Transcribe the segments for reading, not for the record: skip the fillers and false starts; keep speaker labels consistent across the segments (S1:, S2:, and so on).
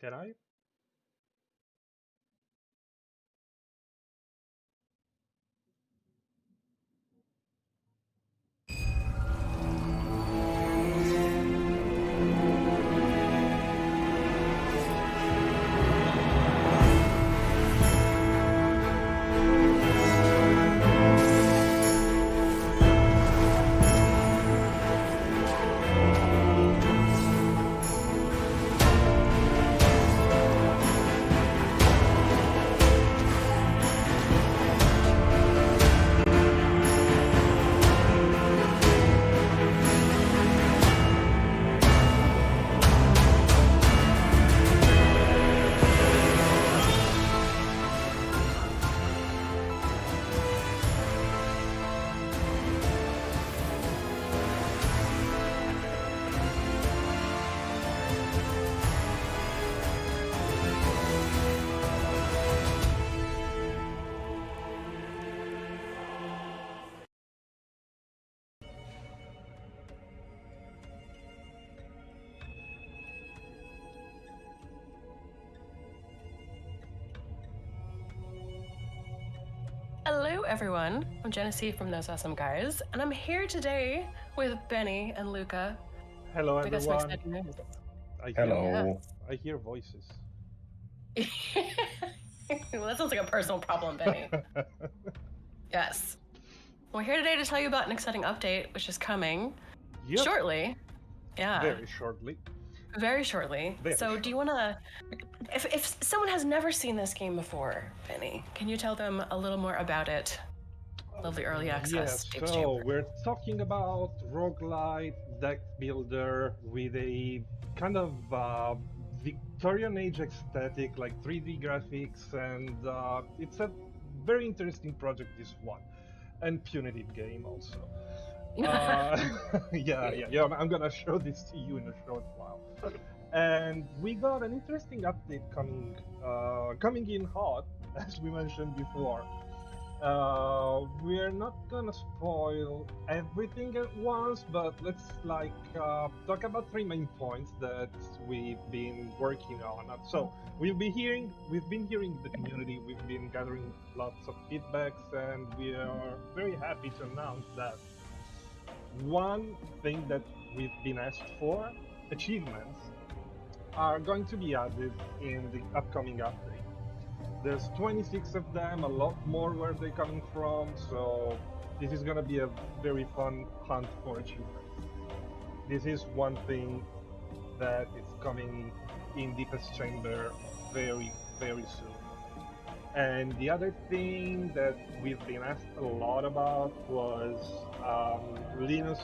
S1: Can I?
S2: Hello, everyone. I'm Genesee from Those Awesome Guys, and I'm here today with Benny and Luca.
S1: Hello,
S2: We got some
S1: everyone.
S2: exciting news.
S1: I hear
S3: Hello.
S1: I hear voices.
S2: Well, that sounds like a personal problem, Benny. Yes. We're here today to tell you about an exciting update, which is coming
S1: Yep,
S2: shortly. Yeah,
S1: very shortly.
S2: very shortly.
S1: Very
S2: So, do you want to? If someone has never seen this game before, Benny, can you tell them a little more about it? Lovely early access.
S1: Yes,
S2: Dave's
S1: so
S2: Chamber.
S1: we're talking about roguelite deck builder with a kind of Victorian age aesthetic, like 3D graphics, and it's a very interesting project, this one, and punitive game also. Yeah. I'm gonna show this to you in a short while. And we got an interesting update coming in hot, as we mentioned before. We're not gonna spoil everything at once, but let's talk about three main points that we've been working on. So we've been hearing the community, we've been gathering lots of feedbacks, and we are very happy to announce that one thing that we've been asked for, achievements, are going to be added in the upcoming update. There's 26 of them, a lot more where they're coming from, so this is gonna be a very fun hunt for achievements. This is one thing that is coming in Deepest Chamber very, very soon. And the other thing that we've been asked a lot about was Linux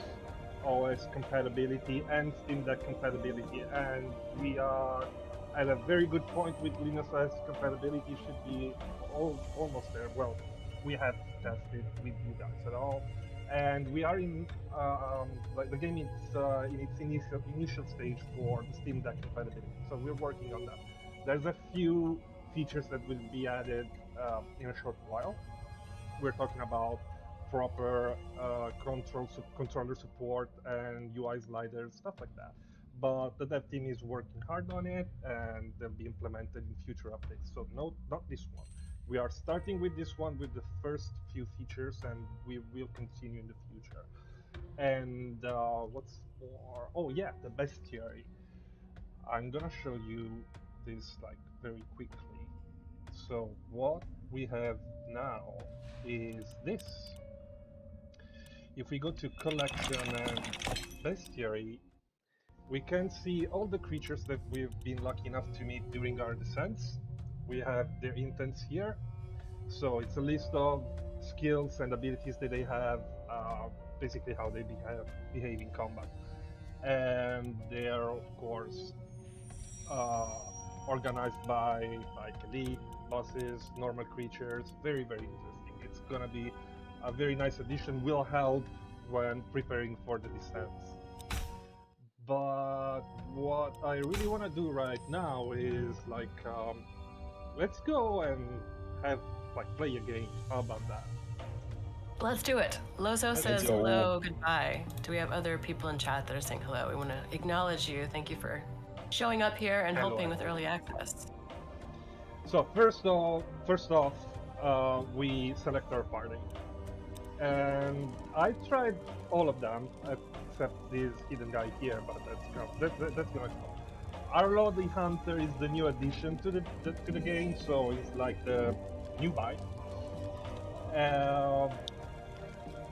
S1: OS compatibility and Steam Deck compatibility, and we are at a very good point with Linux OS compatibility. Should be almost there. Well, we have tested with you guys at all, and we are in like the game is in its initial stage for the Steam Deck compatibility. So we're working on that. There's a few features that will be added in a short while. We're talking about proper controller support and UI sliders, stuff like that. But the dev team is working hard on it, and they'll be implemented in future updates. So no, not this one. We are starting with this one with the first few features, and we will continue in the future. And what's more? Oh yeah, the bestiary. I'm gonna show you this like very quickly. So what we have now is this. If we go to collection and bestiary, we can see all the creatures that we've been lucky enough to meet during our descents. We have their intents here. So it's a list of skills and abilities that they have, basically how they behave in combat. And they are, of course, uh, organized by like elite, bosses, normal creatures. Very, very interesting. It's gonna be a very nice addition. Will help when preparing for the descents. But what I really want to do right now is let's go and have play a game. How about that?
S2: Let's do it. Lozo
S1: Let's
S2: says
S3: go.
S2: hello, goodbye. Do we have other people in chat that are saying hello? We want to acknowledge you. Thank you for showing up here and
S1: Hello,
S2: helping with
S1: hello.
S2: early access.
S1: So first off, we select our party, and I tried all of them except this hidden guy here, but that's gonna come. Arlo the Hunter is the new addition to the game, so it's like the new buy.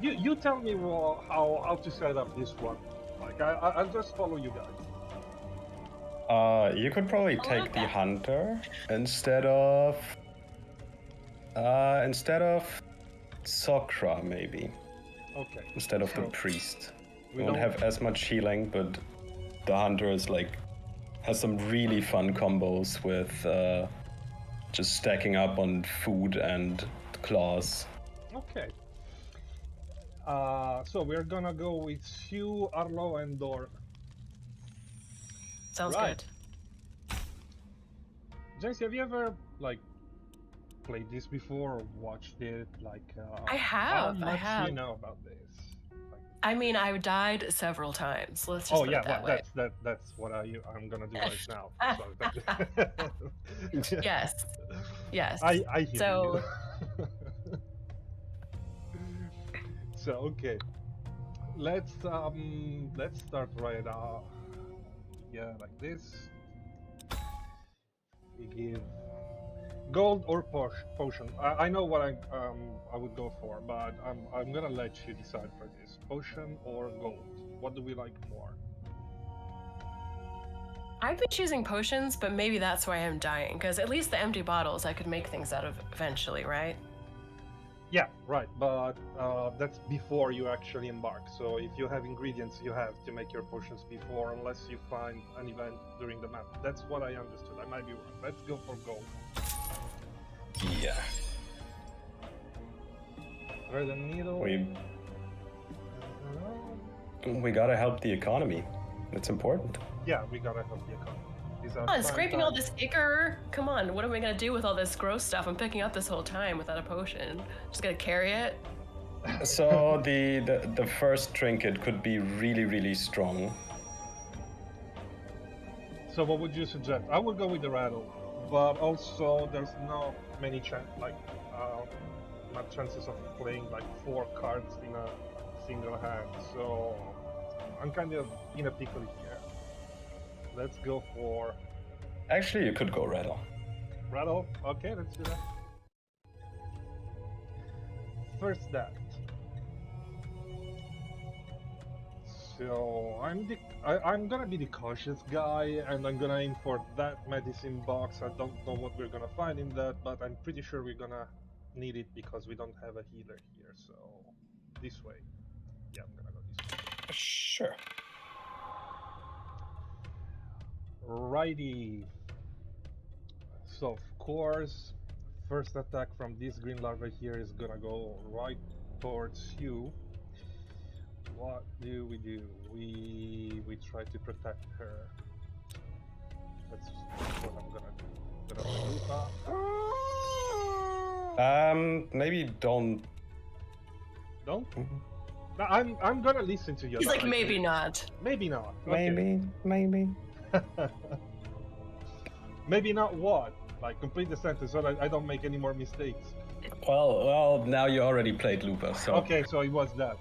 S1: You tell me how to set up this one. Like I'll just follow you guys.
S3: You could probably take the hunter instead of Sokra, maybe.
S1: Okay.
S3: Instead of the
S1: So
S3: priest.
S1: we
S3: Won't
S1: don't-
S3: have as much healing, but the hunter is has some really fun combos with just stacking up on food and claws.
S1: Okay. So we're gonna go with Sue, Arlo, and Dor.
S2: Sounds
S1: Right.
S2: good.
S1: James, have you ever played this before or watched it?
S2: I have,
S1: How
S2: I
S1: much do
S2: have.
S1: you know about this?
S2: I mean, I've died several times. Let's just
S1: Oh
S2: put
S1: yeah,
S2: it that
S1: well,
S2: way.
S1: that's what I'm gonna do right now. So
S2: Yes. Yes.
S1: I hear
S2: So-
S1: you. So okay, let's start right out. Yeah, like this. We give gold or potion. I know what I would go for, but I'm gonna let you decide for this. Potion or gold? What do we like more?
S2: I've been choosing potions, but maybe that's why I'm dying, because at least the empty bottles I could make things out of eventually, right?
S1: Yeah, right. But that's before you actually embark. So if you have ingredients, you have to make your potions before, unless you find an event during the map. That's what I understood. I might be wrong. Let's go for gold.
S3: Yeah.
S1: Thread and needle.
S3: We gotta help the economy. It's important.
S1: Yeah, we gotta help the economy. These are
S2: Come on,
S1: prime
S2: scraping all
S1: times.
S2: this ichor. Come on, what am I gonna do with all this gross stuff I'm picking up this whole time without a potion? Just gonna carry it?
S3: So the first trinket could be really strong.
S1: So what would you suggest? I would go with the rattle, but also there's not many not chances of playing 4 cards in a single hand. So I'm kind of in a pickle here. Let's go for
S3: Actually, you could go rattle.
S1: rattle. Okay, let's do that. First that. So I'm gonna be the cautious guy, and I'm gonna aim for that medicine box. I don't know what we're gonna find in that, but I'm pretty sure we're gonna need it because we don't have a healer here. So this way. Yeah, I'm gonna go this way.
S3: Sure.
S1: Righty. So of course, first attack from this green larva here is gonna go right towards you. What do? We try to protect her. That's what I'm gonna do.
S3: Maybe don't.
S1: Don't? No, I'm gonna listen to you.
S2: He's like,
S1: Like,
S2: maybe not.
S1: Maybe not. Okay.
S3: Maybe.
S1: Maybe not what? Like complete the sentence so that I don't make any more mistakes.
S3: Well, now you already played Lupa, so
S1: Okay, so it was that.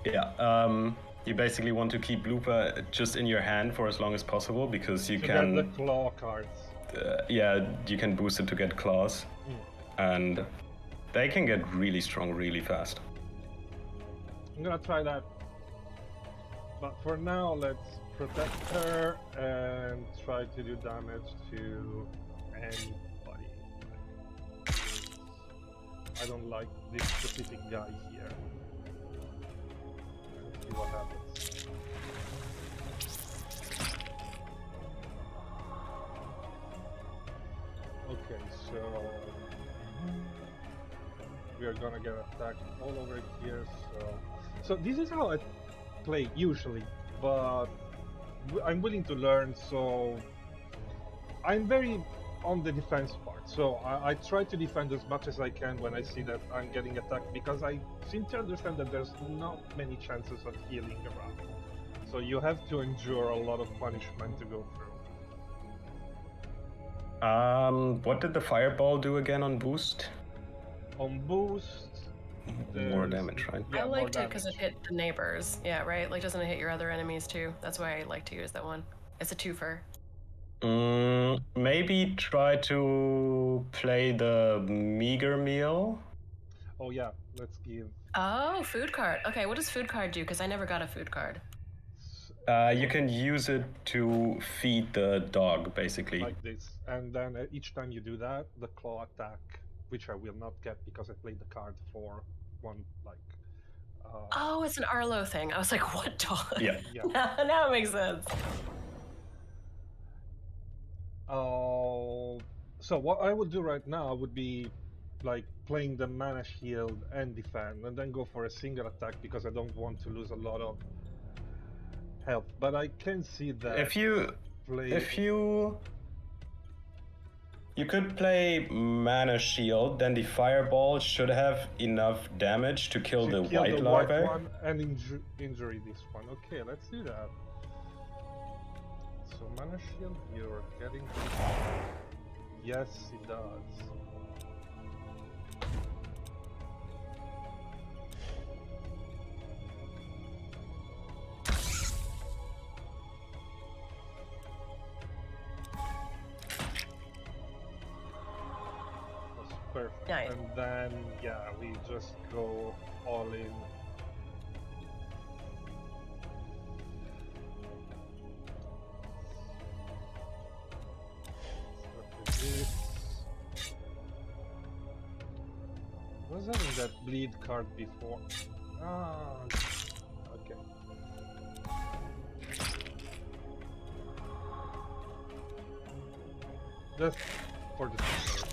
S3: yeah. You basically want to keep Lupa just in your hand for as long as possible because you
S1: To
S3: can.
S1: get the claw cards.
S3: You can boost it to get claws,
S1: Mm.
S3: and they can get really strong really fast.
S1: I'm gonna try that. But for now, let's protect her and try to do damage to anybody. I don't like this specific guy here. Let's see what happens. Okay, so we are gonna get attacked all over here. So this is how I play usually, but I'm willing to learn. So I'm very on the defense part. So I try to defend as much as I can when I see that I'm getting attacked, because I seem to understand that there's not many chances of healing around. So you have to endure a lot of punishment to go through.
S3: What did the fireball do again on boost?
S1: On boost,
S3: More
S1: there's-
S3: damage, right?
S1: Yeah,
S2: I
S1: more
S2: liked it because it
S1: damage.
S2: hit the neighbors. Yeah, right? Like, doesn't it hit your other enemies too? That's why I like to use that one. It's a twofer.
S3: Maybe try to play the meager meal.
S1: Oh yeah, let's give.
S2: Oh, food card. Okay, what does food card do? Because I never got a food card.
S3: You can use it to feed the dog, basically.
S1: Like this, and then each time you do that, the claw attack, which I will not get because I played the card for one, like.
S2: Oh, it's an Arlo thing. I was like, what dog?
S3: Yeah.
S1: Yeah.
S2: Now it makes sense.
S1: So what I would do right now would be like playing the mana shield and defend, and then go for a single attack because I don't want to lose a lot of health. But I can see that
S3: If you could play mana shield, then the fireball should have enough damage to kill the white larvae.
S1: one and injury this one. Okay, let's do that. So mana shield, you're getting. Yes, it does. That's perfect.
S2: Nice.
S1: And then, yeah, we just go all in. Was having that bleed card before? Ah, okay. Just for the future.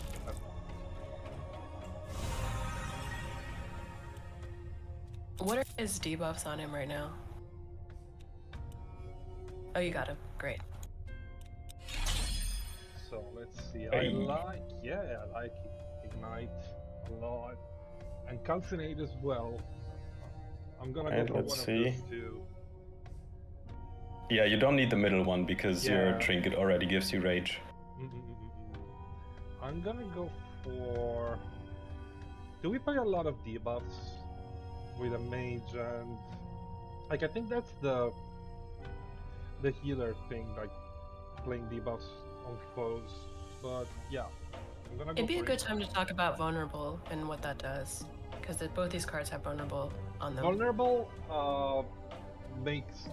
S2: What are his debuffs on him right now? Oh, you got him. Great.
S1: So let's see.
S3: Hey.
S1: I like Ignite a lot, and Calcinate as well. I'm gonna
S3: And
S1: go for
S3: let's
S1: one
S3: see.
S1: of those two.
S3: Yeah, you don't need the middle one because your
S1: Yeah.
S3: trinket already gives you rage.
S1: I'm gonna go for. Do we play a lot of debuffs with a mage and like I think that's the healer thing, like playing debuffs on foes. But yeah, I'm gonna go.
S2: It'd be a
S1: for
S2: good
S1: it.
S2: time to talk about vulnerable and what that does. Because both these cards have vulnerable on them.
S1: Vulnerable makes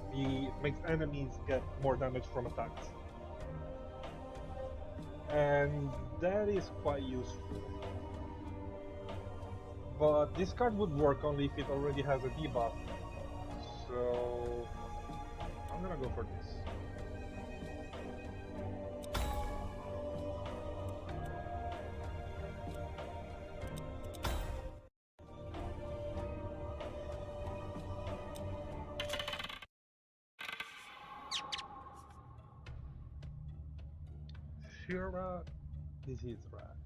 S1: enemies get more damage from attacks, and that is quite useful. But this card would work only if it already has a debuff. So I'm gonna go for this. Shira, this is rat.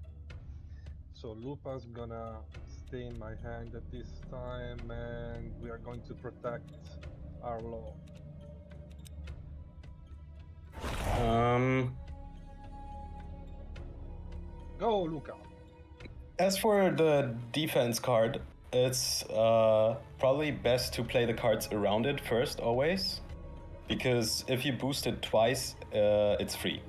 S1: So Lupa's gonna stay in my hand at this time, and we are going to protect our law. Go, Luca.
S3: As for the defense card, it's probably best to play the cards around it first, always. Because if you boost it twice, it's free.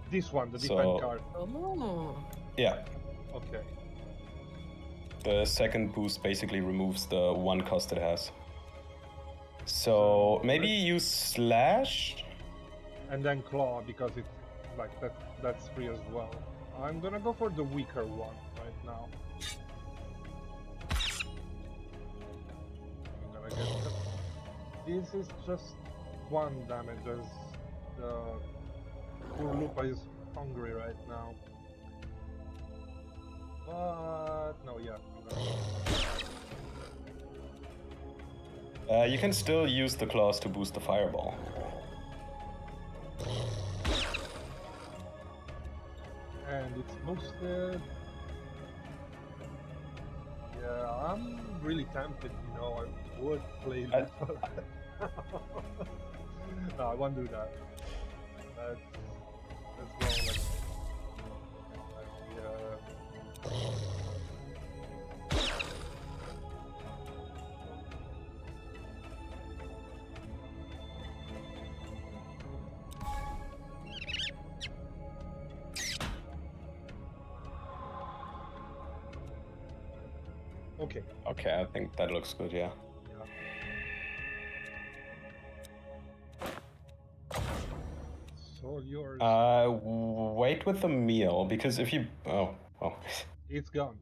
S1: This one, the
S3: So-
S1: defense card.
S2: Oh.
S3: Yeah,
S1: Okay.
S3: the second boost basically removes the one cost it has. So maybe use Slash?
S1: And then claw because it's like that's free as well. I'm gonna go for the weaker one right now. I'm gonna get this is just one damage as the poor Lupa is hungry right now. But no, yeah.
S3: You can still use the claws to boost the fireball.
S1: And it's boosted. Yeah, I'm really tempted, you know. would play
S3: I-
S1: this. No, I won't do that. Let's go okay.
S3: Okay, I think that looks good, yeah.
S1: So yours.
S3: Wait with the meal, because if you... Oh.
S1: It's gone.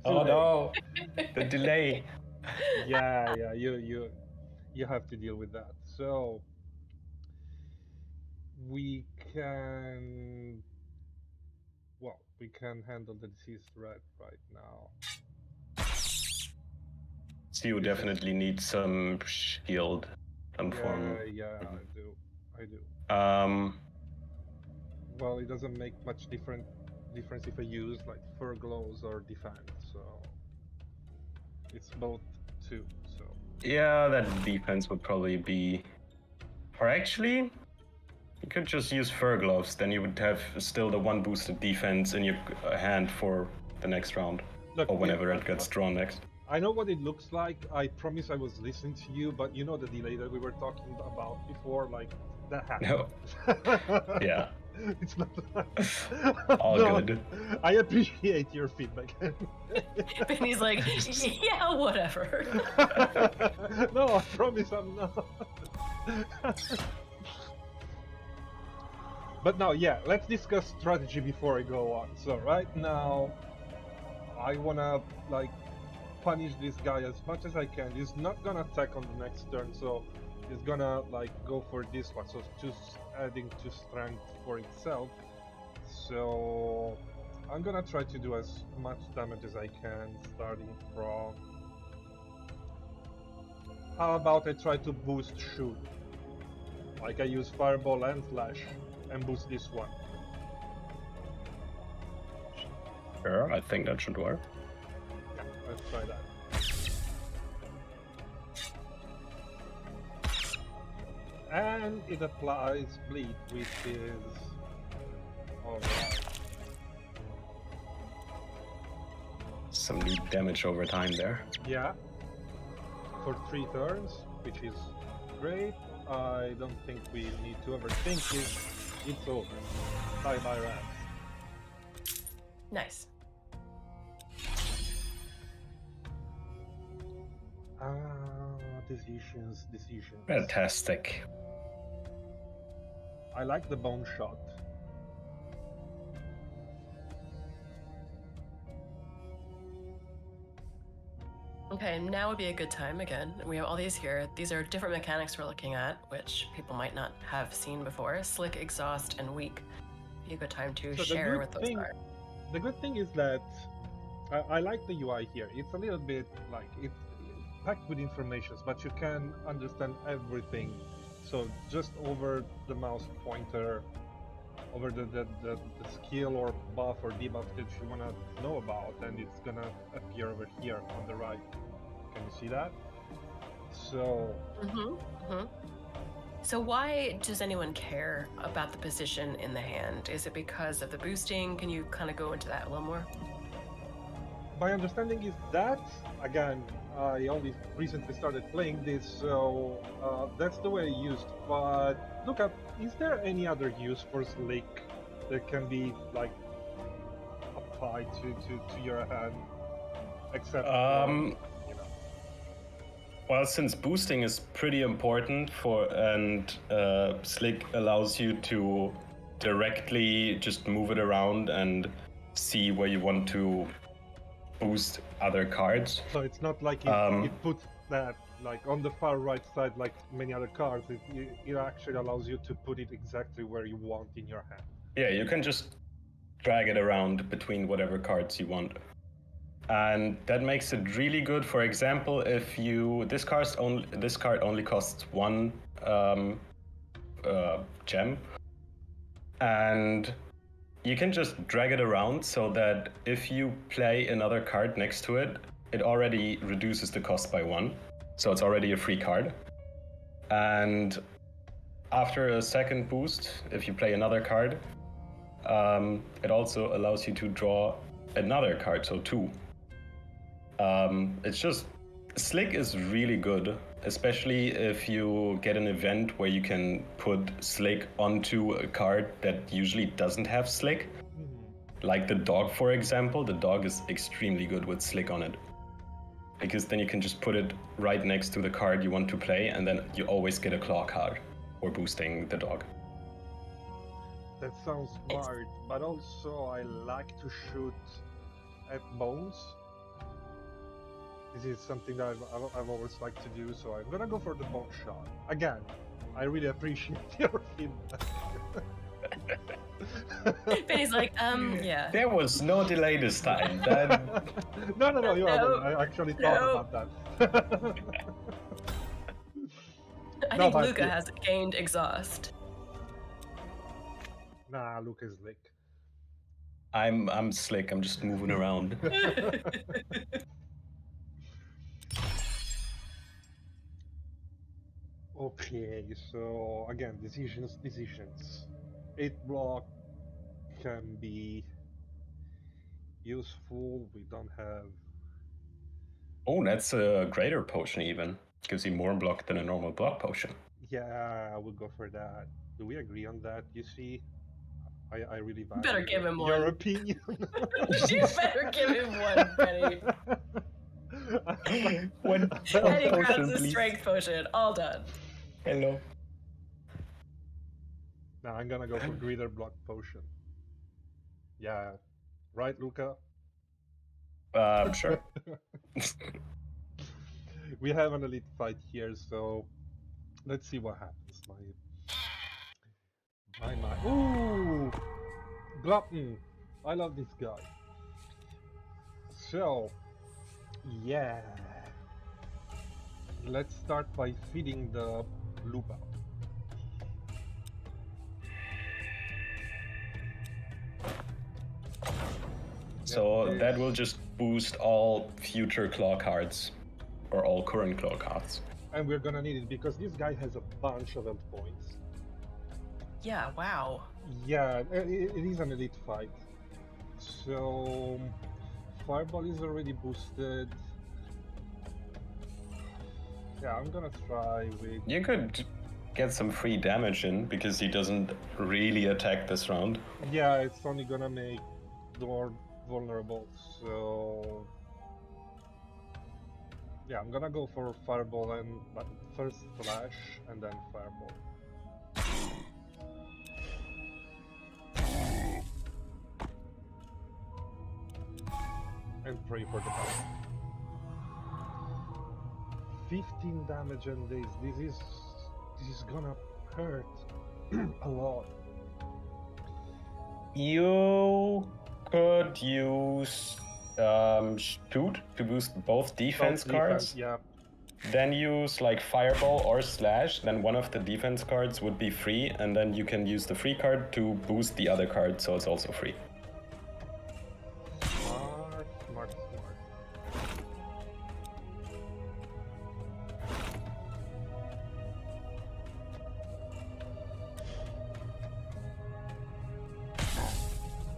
S3: Oh no! The delay!
S1: Yeah, you have to deal with that. So we can handle the disease threat right now.
S3: So you definitely need some shield, some form.
S1: Yeah, I do. Well, it doesn't make much difference if I use like fur gloves or defense, so it's both two. So
S3: Yeah, that defense would probably be... Or actually, you could just use fur gloves, then you would have still the one boosted defense in your hand for the next round.
S1: look,
S3: Or whenever it gets drawn next.
S1: I know what it looks like. I promise I was listening to you, but you know the delay that we were talking about before, like that happened.
S3: No. Yeah.
S1: It's not
S3: All
S1: No,
S3: good.
S1: I appreciate your feedback.
S2: Benny's like, yeah, whatever.
S1: No, I promise I'm not. But now, yeah, let's discuss strategy before I go on. So right now, I wanna like punish this guy as much as I can. He's not gonna attack on the next turn, so he's gonna like go for this one. So just adding to strength for itself. So I'm gonna try to do as much damage as I can, starting from. How about I try to boost shoot? Like I use fireball and flash, and boost this one.
S3: Sure, I think that should work.
S1: Yeah, let's try that. And it applies bleed, which is alright.
S3: Some new damage over time there.
S1: Yeah, for 3 turns, which is great. I don't think we need to overthink it. It's over. Bye bye rats.
S2: Nice.
S1: Decisions.
S3: Fantastic.
S1: I like the bone shot.
S2: Okay, now would be a good time again. We have all these here. These are different mechanics we're looking at, which people might not have seen before. Slick, exhaust, and weak. Be a good time to
S1: So
S2: share what those are.
S1: The good thing is that I like the UI here. It's a little bit like it's packed with information, but you can understand everything. So just over the mouse pointer, over the skill or buff or debuff that you want to know about, and it's gonna appear over here on the right. Can you see that? So
S2: So why does anyone care about the position in the hand? Is it because of the boosting? Can you kind of go into that a little more?
S1: my understanding is that, again, I only recently started playing this, so that's the way I used. But look up, is there any other use for Slick that can be like applied to your hand, except you know?
S3: Well, since boosting is pretty important and Slick allows you to directly just move it around and see where you want to boost other cards.
S1: So it's not like it puts that like on the far right side like many other cards. It actually allows you to put it exactly where you want in your hand.
S3: Yeah, you can just drag it around between whatever cards you want. And that makes it really good. For example, if this card only costs 1 gem, and you can just drag it around so that if you play another card next to it, it already reduces the cost by 1, so it's already a free card. And after a second boost, if you play another card, it also allows you to draw another card, so 2. It's just, Slick is really good, especially if you get an event where you can put Slick onto a card that usually doesn't have Slick. Like the dog, for example. The dog is extremely good with Slick on it. Because then you can just put it right next to the card you want to play, and then you always get a claw card for boosting the dog.
S1: That sounds smart, but also I like to shoot at bones. This is something that I've always liked to do, so I'm gonna go for the bone shot. Again, I really appreciate your feedback.
S2: Benny's like, yeah.
S3: There was no delay this time.
S1: No, you
S2: No,
S1: haven't. I actually thought
S2: no.
S1: about that.
S2: I
S1: No,
S2: think
S1: but
S2: Luca
S1: yeah.
S2: has gained exhaust.
S1: Nah, Luca's Slick.
S3: I'm Slick, I'm just moving around.
S1: Okay, so again, decisions. 8 block can be useful. We don't have.
S3: Oh, that's a greater potion even. Gives you more block than a normal block potion.
S1: Yeah, I will go for that. Do we agree on that? You see, I really value
S2: Better give him
S1: your
S2: one.
S1: opinion.
S2: You better give him one, Benny.
S3: One
S2: Benny grabs
S3: potion,
S2: the
S3: please.
S2: strength potion. All done.
S3: Hello.
S1: Now I'm gonna go for greater block potion. Yeah, right, Luca?
S3: Sure.
S1: We have an elite fight here, so let's see what happens. My. Ooh! Glutton! I love this guy. So, yeah. Let's start by feeding the Lupa.
S3: So that will just boost all future claw cards, or all current claw cards.
S1: And we're gonna need it because this guy has a bunch of health points.
S2: Yeah, wow.
S1: Yeah, it is an elite fight. So, Fireball is already boosted. Yeah, I'm gonna try with.
S3: You could get some free damage in, because he doesn't really attack this round.
S1: Yeah, it's only gonna make Door vulnerable, so. Yeah, I'm gonna go for Fireball and first Flash and then Fireball. And pray for the best. 15 damage on this. This is gonna hurt a lot.
S3: You could use Shoot to boost both defense cards.
S1: Yeah.
S3: Then use like Fireball or Slash, then one of the defense cards would be free, and then you can use the free card to boost the other card, so it's also free.
S1: Smart.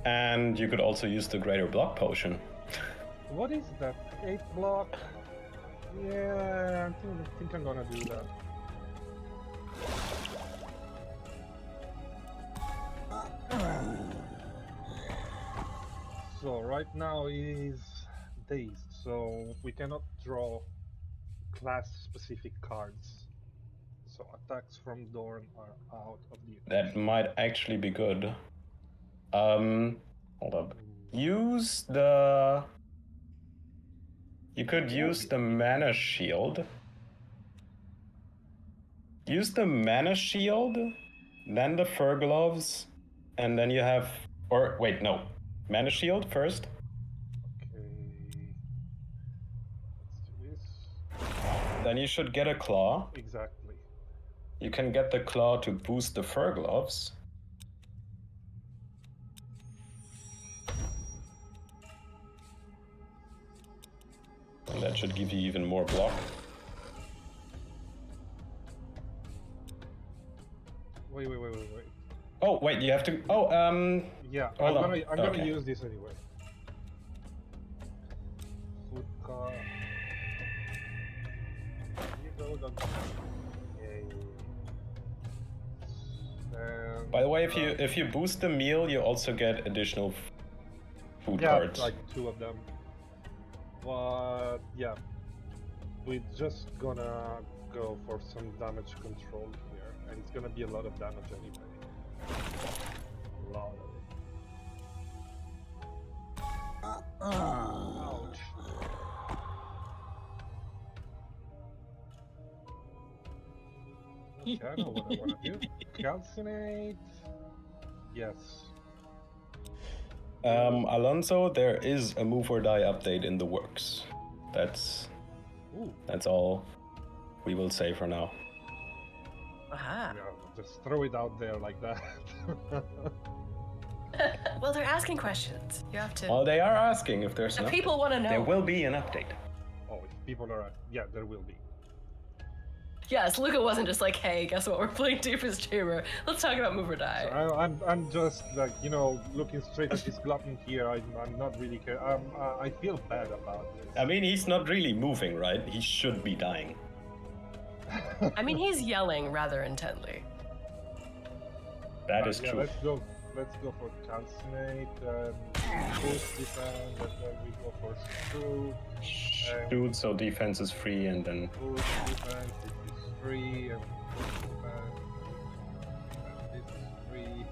S3: And you could also use the Greater Block Potion.
S1: What is that? 8 block? Yeah, I think I'm gonna do that. So right now is dazed, so we cannot draw class-specific cards. So attacks from Dorn are out of the.
S3: That might actually be good. Hold up. Use the... You could use the Mana Shield. Use the Mana Shield, then the Fur Gloves, and then you have... Or, wait, no. Mana Shield first.
S1: Okay. Let's do this.
S3: Then you should get a Claw.
S1: Exactly.
S3: You can get the Claw to boost the Fur Gloves. That should give you even more block.
S1: Wait.
S3: Oh, wait, you have to... Oh,
S1: Yeah,
S3: Hold on.
S1: I'm gonna
S3: Okay.
S1: use this anyway. Food car. You go, don't. Yay. And,
S3: By the way, if you boost the meal, you also get additional food
S1: yeah,
S3: cards.
S1: like 2 of them. But yeah, we're just gonna go for some damage control here, and it's gonna be a lot of damage anyway. A lot of it. Ouch. Okay, I know what I want to do. Calcinate. Yes.
S3: Alonso, there is a move or die update in the works. That's
S1: Ooh.
S3: all we will say for now.
S2: Aha.
S1: Yeah, just throw it out there like that.
S2: Well, they're asking questions. You have to.
S3: Well, they are asking if there's
S2: The
S3: an
S2: people want to know.
S3: There will be an update.
S1: Oh, if people are, yeah, there will be.
S2: Yes, Luca wasn't just like, hey, guess what? We're playing Deepest Chamber. Let's talk about Move or Die.
S1: So I'm just like, looking straight at this glutton here. I'm not really care. I feel bad about this.
S3: I mean, he's not really moving, right? He should be dying.
S2: I mean, he's yelling rather intently.
S3: That is
S1: yeah,
S3: true.
S1: let's go for calcinate and boost defense, and then we go for shoot.
S3: Shoot, so defense is free, and then
S1: Boost defense, this is free, and boost defense, and this is free.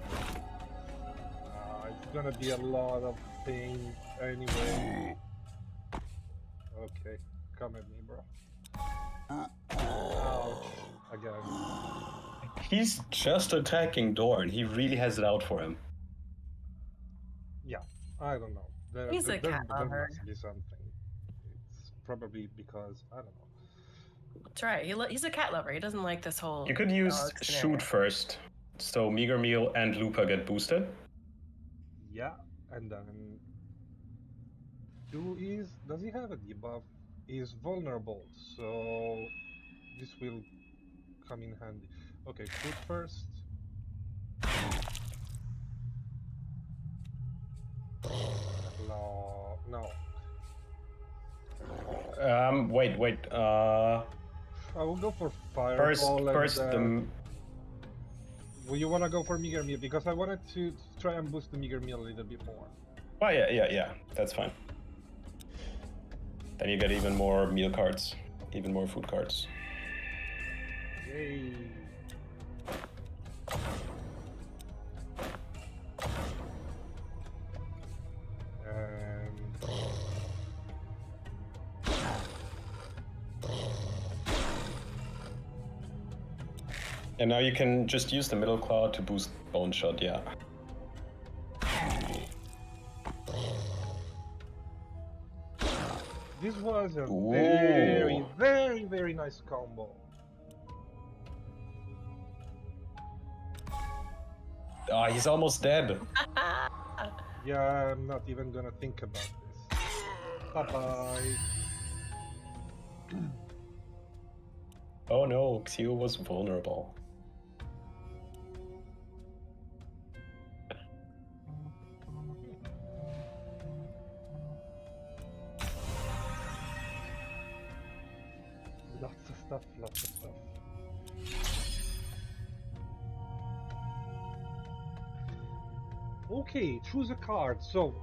S1: It's gonna be a lot of pain anyway. Okay, come at me, bro. Ouch. Again.
S3: he's just attacking Dorn. He really has it out for him.
S1: Yeah, I don't know.
S2: He's a cat
S1: there
S2: lover.
S1: must be something. It's probably because, I don't know.
S2: That's right. He's a cat lover. He doesn't like this whole.
S3: You could use
S2: dog scenario.
S3: shoot first, so Meager Meal and Lupa get boosted.
S1: Yeah, and then does he have a debuff? He's vulnerable, so this will come in handy. Okay, shoot first. No.
S3: Wait.
S1: I will go for fireball.
S3: First
S1: and, well, you wanna go for Meager Meal because I wanted to try and boost the Meager Meal a little bit more.
S3: Oh yeah. That's fine. Then you get even more meal cards, even more food cards.
S1: Yay! And
S3: And now you can just use the middle claw to boost Bone Shot, yeah.
S1: this was a
S3: Ooh.
S1: very, very, very nice combo.
S3: Ah, he's almost dead.
S1: Yeah, I'm not even gonna think about this. Bye-bye.
S3: Oh no, Xio was vulnerable.
S1: Lots of stuff. Okay, choose a card. So,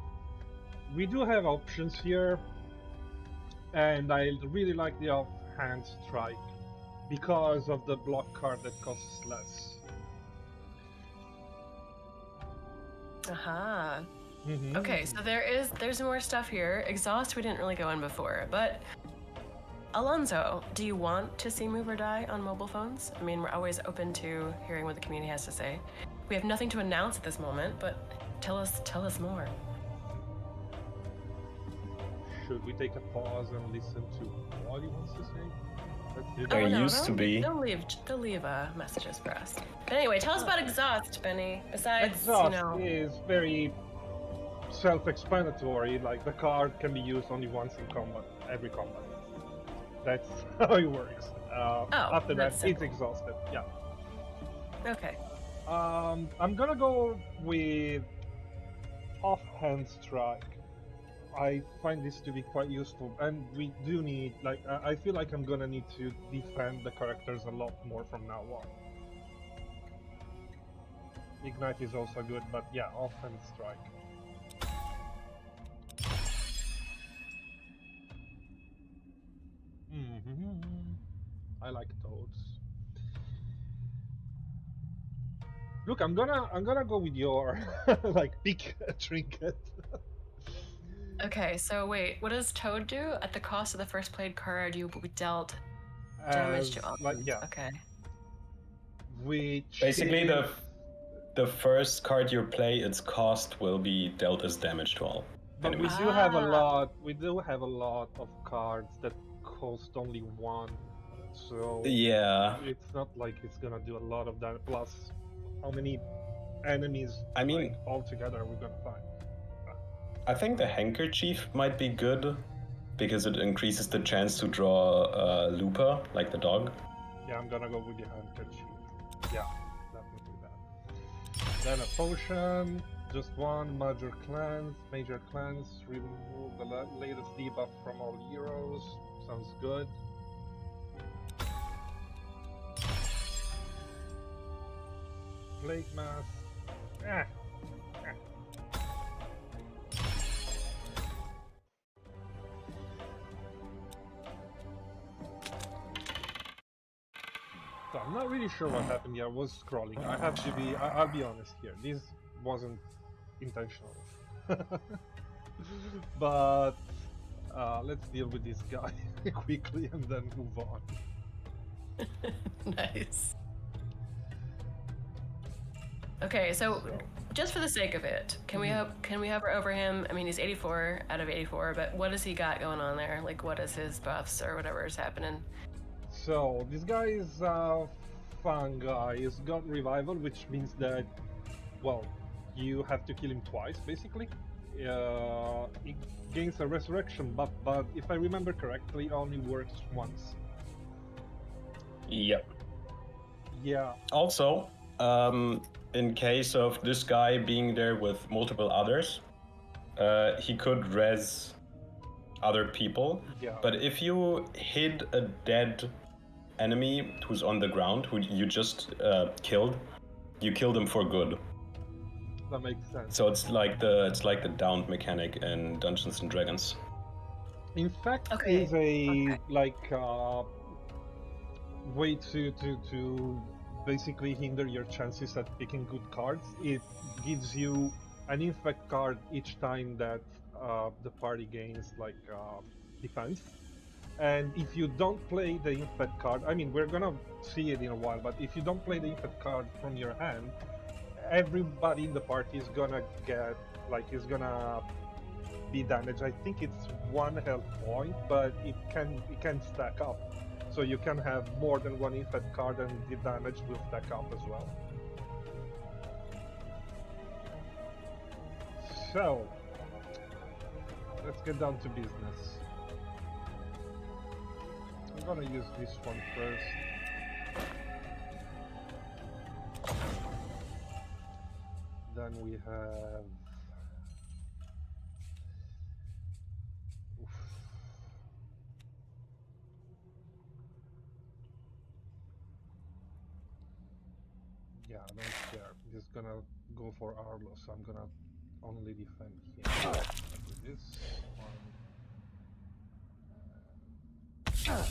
S1: we do have options here, and I really like the offhand strike because of the block card that costs less.
S2: Aha.
S1: Mhm.
S2: Okay, so there's more stuff here. Exhaust we didn't really go in before, but Alonso, do you want to see Move or Die on mobile phones? I mean, we're always open to hearing what the community has to say. We have nothing to announce at this moment, but tell us more.
S1: Should we take a pause and listen to what he wants to say? Let's do that.
S3: There
S2: no,
S3: used to be.
S2: They'll leave messages for us. But anyway, tell us about Exhaust, Benny. Besides,
S1: Exhaust is very self-explanatory. Like the card can be used only once in combat, every combat. That's how it works. After that,
S2: that's
S1: it's
S2: simple.
S1: exhausted. Yeah.
S2: Okay.
S1: I'm gonna go with offhand strike. I find this to be quite useful, and we do need, like, I feel like I'm gonna need to defend the characters a lot more from now on. Ignite is also good, but yeah, offhand strike. I like toads. Look, I'm gonna go with your like pick a trinket.
S2: Okay, so wait, what does Toad do? At the cost of the first played card, you will be dealt damage to
S1: As, like,
S2: offense.
S1: yeah,
S2: Okay.
S1: which
S3: Basically,
S1: is,
S3: the first card you play, its cost will be dealt as damage to all
S1: but we
S3: enemies.
S1: do have a
S2: Ah.
S1: lot. We do have a lot of cards that cost only one, so
S3: Yeah,
S1: it's not like it's gonna do a lot of that. Plus, how many enemies
S3: I mean,
S1: like altogether are we gonna find?
S3: I think the handkerchief might be good because it increases the chance to draw Looper, like the dog.
S1: Yeah, I'm gonna go with the handkerchief. Yeah, definitely that. Then a potion, just one. Major cleanse, remove the latest debuff from all heroes. Sounds good. Plague mass. Ah. So I'm not really sure what happened here. I was scrolling. I have to be. I'll be honest here. This wasn't intentional. But let's deal with this guy quickly and then move on.
S2: Nice. Okay, so just for the sake of it, can we hover over him? I mean, he's 84 out of 84, but what has he got going on there? Like, what is his buffs or whatever is happening?
S1: So this guy is fungi. He's got revival, which means that, well, you have to kill him twice, basically. He gains a resurrection buff, but if I remember correctly, it only works once.
S3: Yep.
S1: Yeah.
S3: Also, in case of this guy being there with multiple others, he could res other people.
S1: Yeah.
S3: But if you hit a dead enemy who's on the ground, who you just killed, you kill them for good.
S1: That makes sense.
S3: So it's like the downed mechanic in Dungeons and Dragons.
S1: In fact,
S2: Okay.
S1: is a way to basically hinder your chances at picking good cards. It gives you an infect card each time that the party gains defense. And if you don't play the infect card, I mean, we're gonna see it in a while, but if you don't play the infect card from your hand, everybody in the party is gonna get, is gonna be damaged. I think it's 1 health point, but it can stack up. So you can have more than one infect card and the damage will stack up as well. So, let's get down to business. I'm gonna use this one first. Then we have... Oof. Yeah, I don't care. I'm just gonna go for Arlo, so I'm gonna only defend him. With this one.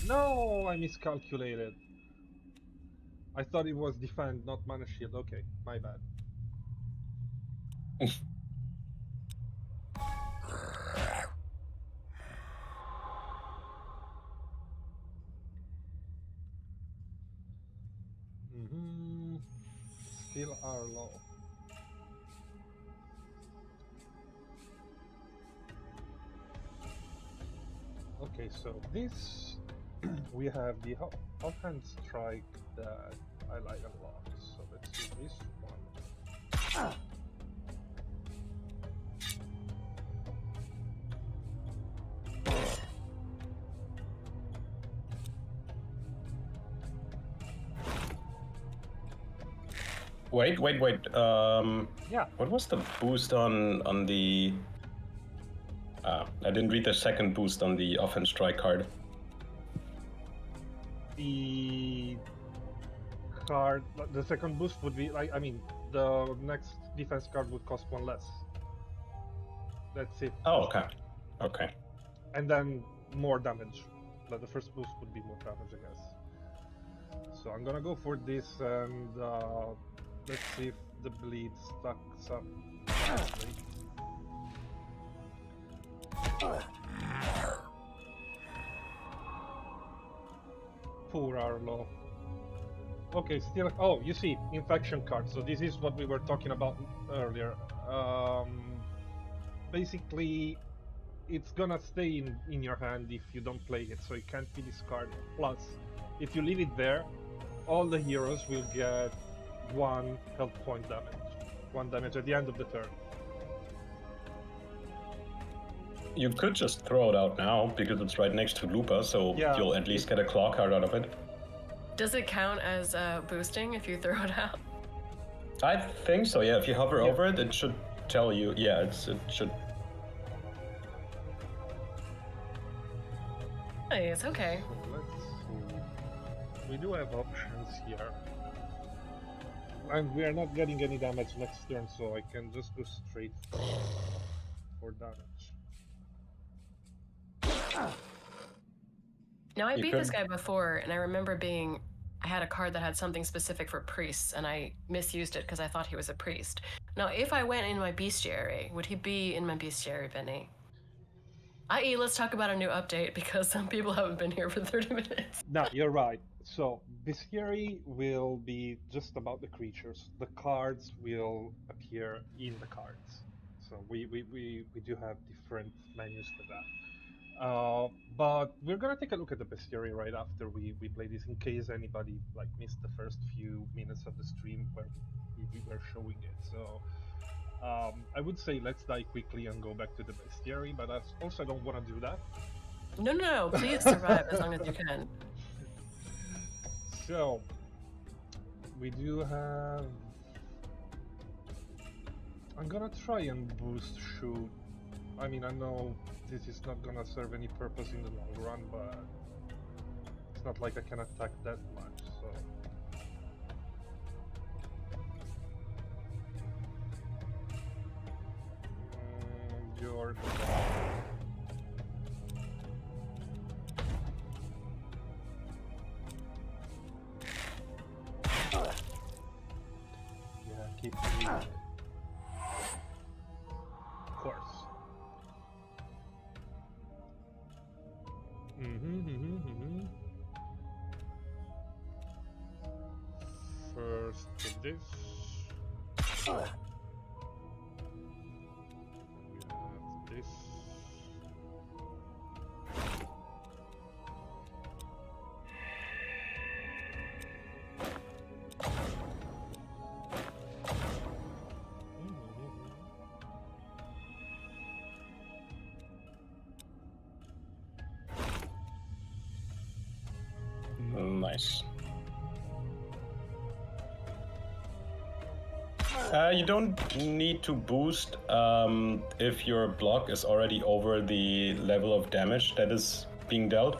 S1: No, I miscalculated. I thought it was defend, not mana shield. Okay, my bad. Still Arlo. Okay, so this we have the offhand strike that I like a lot. So let's do this one.
S3: Wait.
S1: Yeah.
S3: What was the boost on the? I didn't read the second boost on the offense strike card.
S1: The card, the second boost would be like, I mean, the next defense card would cost 1 less. That's it.
S3: Oh, okay. Okay.
S1: And then more damage. But the first boost would be more damage, I guess. So I'm gonna go for this, and let's see if the bleed stacks up. Poor Arlo. Okay, still. Oh, you see, infection card. So this is what we were talking about earlier. Basically, it's gonna stay in your hand if you don't play it, so it can't be discarded. Plus, if you leave it there, all the heroes will get 1 health point damage. 1 damage at the end of the turn.
S3: You could just throw it out now because it's right next to Lupa, so
S1: Yeah.
S3: you'll at least get a claw card out of it.
S2: Does it count as boosting if you throw it out?
S3: I think so. Yeah, if you hover over it, it should tell you. Yeah, it should.
S2: Nice, okay.
S1: So let's see. We do have options here. And we are not getting any damage next turn, so I can just go straight for damage.
S2: Now, I
S3: You
S2: beat this
S3: could-
S2: guy before, and I remember I had a card that had something specific for priests, and I misused it because I thought he was a priest. Now, if I went in my bestiary, would he be in my bestiary, Benny? I.e., let's talk about a new update, because some people haven't been here for 30 minutes.
S1: No, you're right. So, Bestiary will be just about the creatures. The cards will appear in the cards. So we do have different menus for that. But we're gonna take a look at the bestiary right after we play this, in case anybody like missed the first few minutes of the stream where we were showing it. So I would say let's die quickly and go back to the bestiary, but I also don't want to do that.
S2: No, please survive as long as you can.
S1: So we do have. I'm gonna try and boost shoot. I mean, I know this is not gonna serve any purpose in the long run, but it's not like I can attack that much, so. And you're. Yeah, keep moving. Of course. First to this. We have this.
S3: Nice. You don't need to boost if your block is already over the level of damage that is being dealt,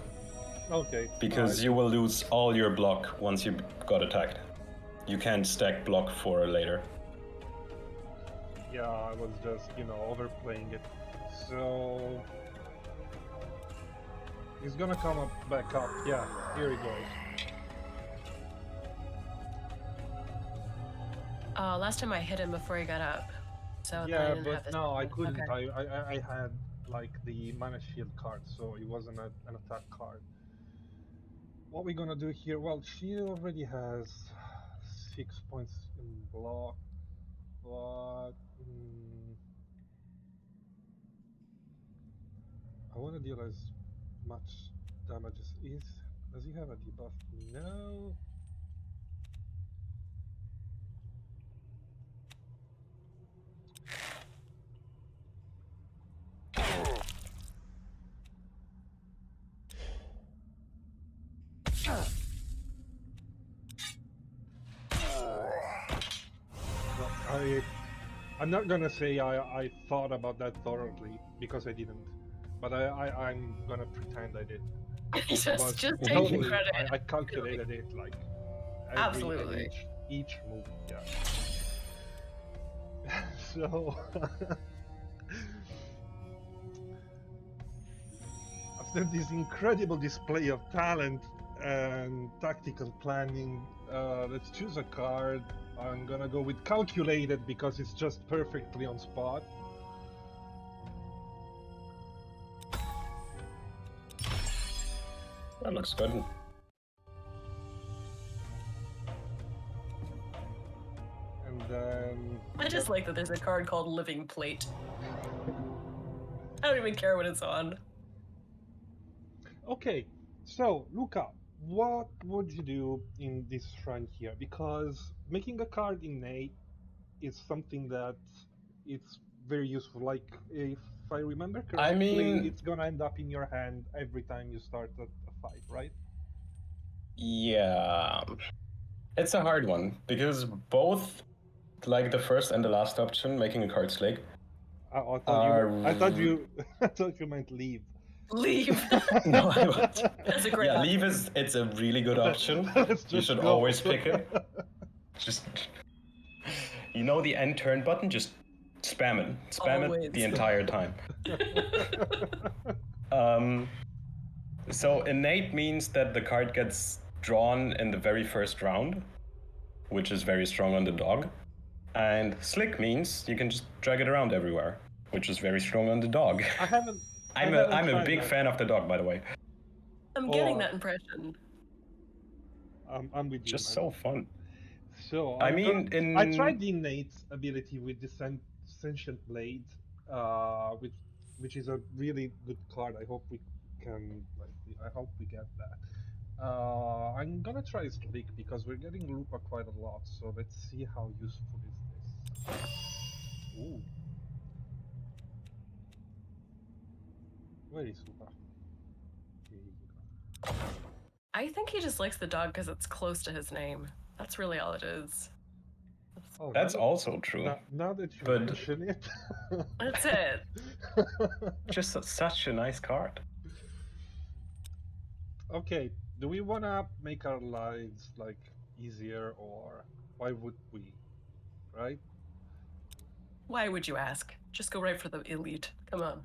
S1: Okay.
S3: because
S1: alright.
S3: you will lose all your block once you got attacked. You can't stack block for later.
S1: Yeah, I was just, overplaying it. So he's gonna come back up. Yeah, here he goes.
S2: Last time I hit him before he got up. So then I
S1: Yeah,
S2: didn't have
S1: but
S2: this
S1: no, I
S2: problem.
S1: couldn't.
S2: Okay.
S1: I had like the mana shield card, so it wasn't an attack card. What we're gonna do here? Well, she already has 6 points in block, but I want to deal as much damage as is. Does he have a debuff? No. I'm not gonna say I thought about that thoroughly because I didn't, but I'm gonna pretend I did.
S2: just
S1: But
S2: take the
S1: totally,
S2: credit.
S1: I calculated it like
S2: Absolutely.
S1: each move. Yeah. So after this incredible display of talent and tactical planning, let's choose a card. I'm gonna go with calculated because it's just perfectly on spot.
S3: That looks good.
S1: And then
S2: I just like that there's a card called Living Plate. I don't even care what it's on.
S1: okay, so Luca, what would you do in this run here? Because making a card innate is something that it's very useful. Like if I remember correctly,
S3: mean-
S1: it's gonna end up in your hand every time you start a fight, right?
S3: Yeah. It's a hard one, because both, like the first and the last option, making a card slick,
S1: I thought I thought you meant leave.
S2: Leave.
S3: No, I won't.
S2: That's a great
S3: Yeah,
S2: option.
S3: leave it's a really good option.
S1: Let's
S3: You
S1: just
S3: should
S1: go.
S3: always pick it. Just, you know, the end turn button, just spam it. Spam
S2: Always.
S3: it the entire time. So innate means that the card gets drawn in the very first round, which is very strong on the dog. And slick means you can just drag it around everywhere, which is very strong on the dog.
S1: I haven't.
S3: I'm a big fan of the dog, by the way.
S2: I'm getting
S1: Oh.
S2: that impression.
S1: I'm with you.
S3: Just
S1: man.
S3: so fun.
S1: So
S3: I mean, in
S1: I tried the innate ability with the Sentient Blade, which is a really good card. I hope we can. I hope we get that. I'm gonna try Slick because we're getting Lupa quite a lot. So let's see how useful is this. Ooh. Where is Lupa? Here you go.
S2: I think he just likes the dog because it's close to his name. That's really all it is.
S1: Oh,
S3: That's
S1: now
S3: also true.
S1: now that you
S3: But-
S1: mention it.
S2: That's it.
S3: Just such a nice card.
S1: Okay, do we wanna make our lives like easier, or why would we? Right?
S2: Why would you ask? Just go right for the elite. Come on.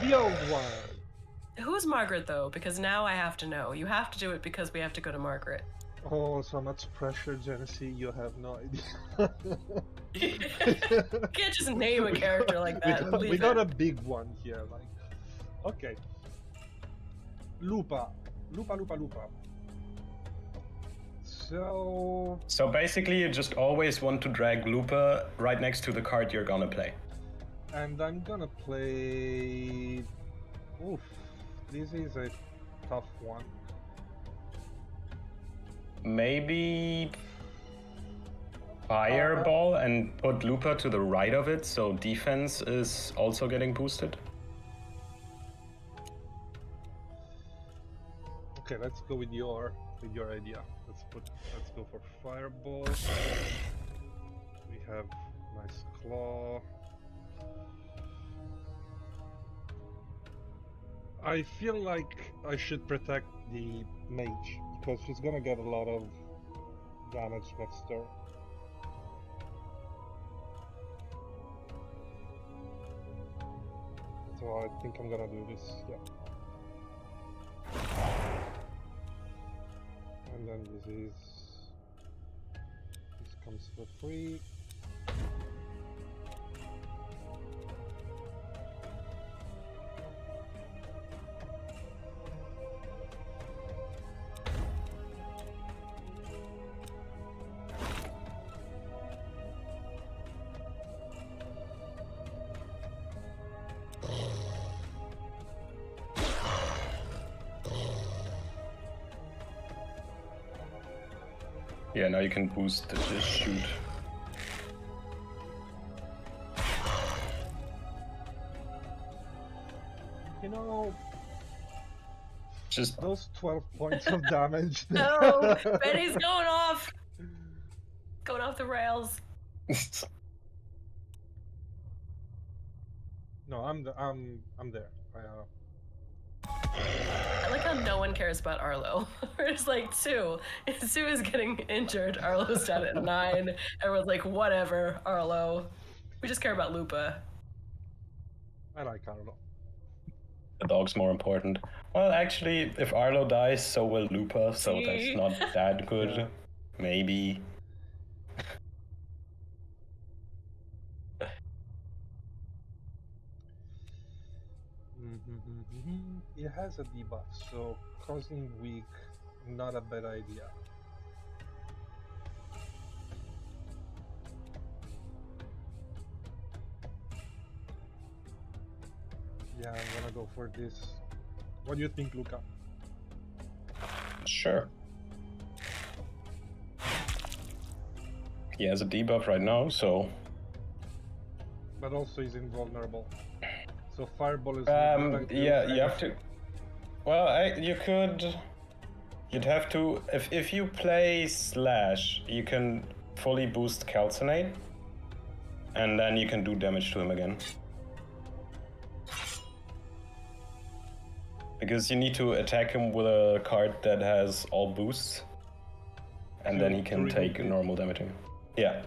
S1: The old one.
S2: Who's Margaret, though? Because now I have to know. You have to do it because we have to go to Margaret.
S1: Oh, so much pressure, Genesee. You have no idea.
S2: You can't just name a character like that. and
S1: we
S2: leave
S1: got
S2: it.
S1: a big one here. Like, okay. Lupa. So
S3: basically, you just always want to drag Lupa right next to the card you're gonna play.
S1: and I'm gonna play. Oof, this is a tough one.
S3: Maybe Fireball and put Lupa to the right of it, so defense is also getting boosted.
S1: Okay, let's go with your idea. Let's go for Fireball. We have nice claw. I feel like I should protect the mage because she's gonna get a lot of damage next turn. So I think I'm gonna do this, yeah. And then this comes for free.
S3: Yeah, now you can boost the shoot.
S1: You know,
S3: Just
S1: those 12 points of damage.
S2: No, Benny's going off. going off the rails.
S1: No, I'm there.
S2: I like how no one cares about Arlo. It's like Sue. Sue is getting injured. Arlo's down at 9. Everyone's like, whatever, Arlo. We just care about Lupa.
S1: I like Arlo.
S3: The dog's more important. Well, actually, if Arlo dies, so will Lupa, so that's not that good.
S1: Yeah.
S3: Maybe.
S1: It has a debuff, so causing weak, not a bad idea. Yeah, I'm gonna go for this. What do you think, Luca?
S3: Sure. He has a debuff right now, so...
S1: But also he's invulnerable. So Fireball is...
S3: yeah, you have to... Well, you could... You'd have to... If you play Slash, you can fully boost Calcinate, and then you can do damage to him again. Because you need to attack him with a card that has all boosts, and then he can take normal damage. Yeah.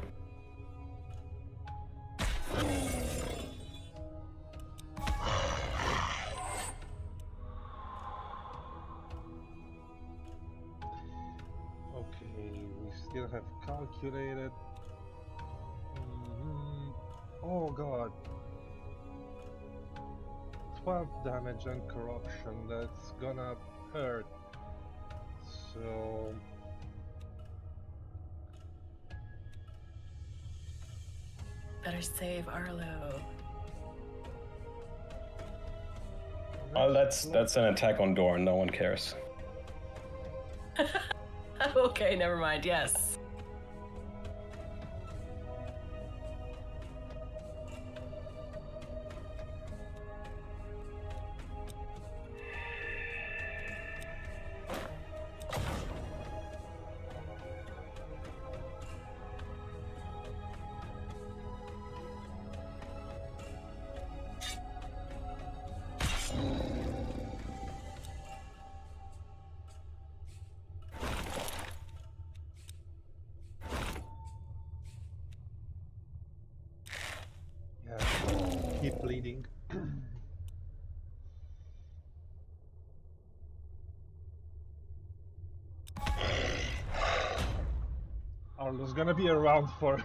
S1: Okay, we still have calculated. Oh god. 12 damage and corruption, that's gonna hurt. So...
S2: Better save Arlo.
S3: Well, that's an attack on Dorn, no one cares.
S2: Okay, never mind, yes.
S1: Keep bleeding. Arlo's gonna be around for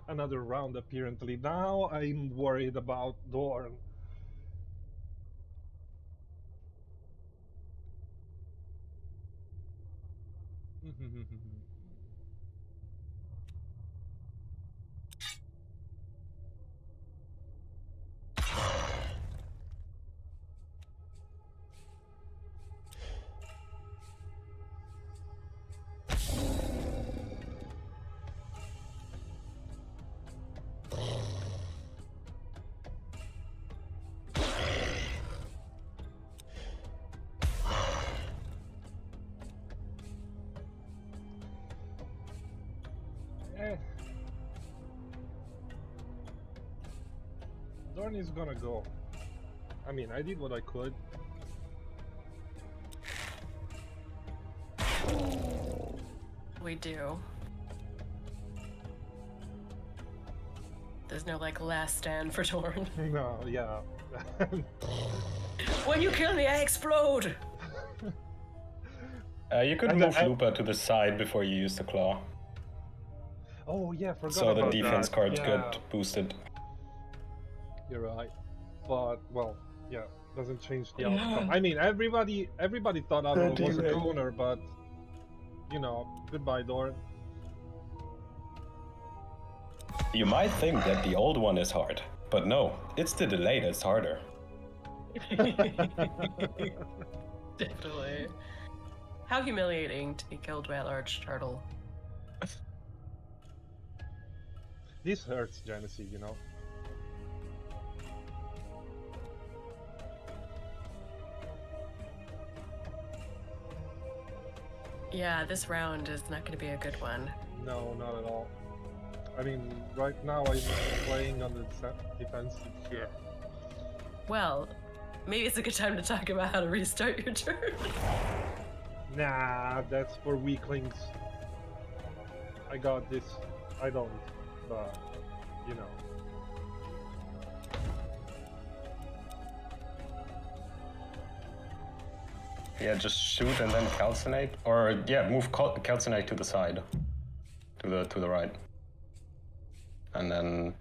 S1: another round apparently. Now I'm worried about Dorn. Dorn is gonna go. I mean, I did what I could.
S2: We do. There's no, like, last stand for Dorn.
S1: No, yeah.
S2: When you kill me, I explode!
S3: You could move Lupa to the side before you use the claw.
S1: Oh yeah, forgot
S3: so
S1: about
S3: the defense
S1: that.
S3: card
S1: Yeah.
S3: get boosted.
S1: You're right. But, well, yeah, doesn't change the outcome. I mean, everybody thought Arlo was a goner, but, you know, goodbye, Dorn.
S3: You might think that the old one is hard, but no, it's the delay that's harder.
S2: Definitely. How humiliating to be killed by a large turtle.
S1: This hurts, Genesee, you know.
S2: Yeah, this round is not going to be a good one.
S1: No, not at all. I mean, right now I'm playing on the defensive here.
S2: Well, maybe it's a good time to talk about how to restart your turn.
S1: Nah, that's for weaklings. I got this. I don't, but you know.
S3: Yeah, just shoot and then calcinate, or yeah, move calcinate to the side, to the right, and then.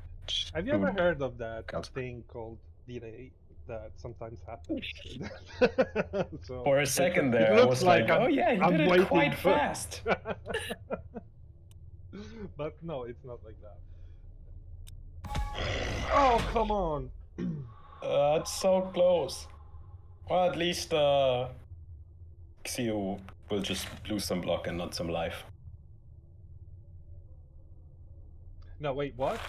S1: Have you ever
S3: shoot.
S1: heard of that
S3: Calcinate.
S1: thing called delay that sometimes happens? So
S3: For a
S1: it
S3: second there, I
S1: looks
S3: was like,
S1: I'm-
S3: oh yeah, he
S1: I'm
S3: did it
S1: waiting
S3: quite
S1: for-
S3: fast.
S1: But no, it's not like that. Oh, come on!
S3: It's so close. Well, at least Xio will just lose some block and not some life.
S1: No, wait, what?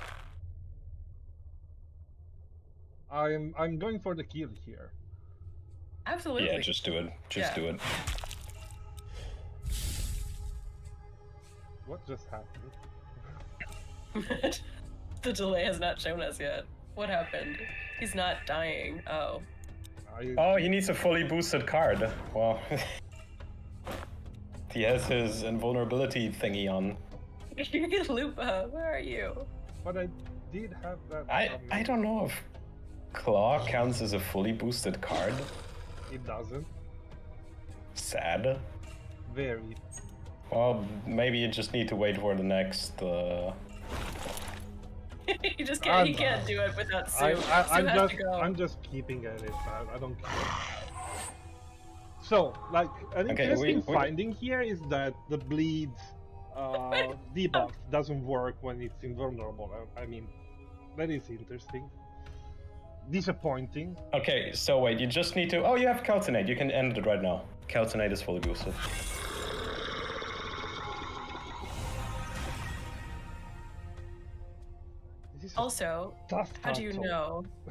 S1: I'm going for the kill here.
S2: Absolutely.
S3: Yeah, just do it. Just
S2: Yeah.
S3: do it.
S1: What just happened?
S2: The delay has not shown us yet. What happened? He's not dying. Oh.
S3: Oh, he needs a fully boosted card. Well, he has his invulnerability thingy on.
S2: Lupa, where are you?
S1: But I did have that.
S3: I don't know if Claw counts as a fully boosted card.
S1: It doesn't.
S3: Sad.
S1: Very.
S3: Well, maybe you just need to wait for the next.
S2: He just can't. He can't do it without Sue. Sue has to go.
S1: I'm just keeping at it. I don't care. So, like, an
S3: Okay,
S1: interesting
S3: we-
S1: finding here is that the bleed debuff doesn't work when it's invulnerable. I mean, that is interesting. Disappointing.
S3: Okay, so wait, you just need to. Oh, you have Calcinate. You can end it right now. Calcinate is fully boosted.
S1: This is a
S2: Also,
S1: tough
S2: how do you
S1: battle.
S2: know?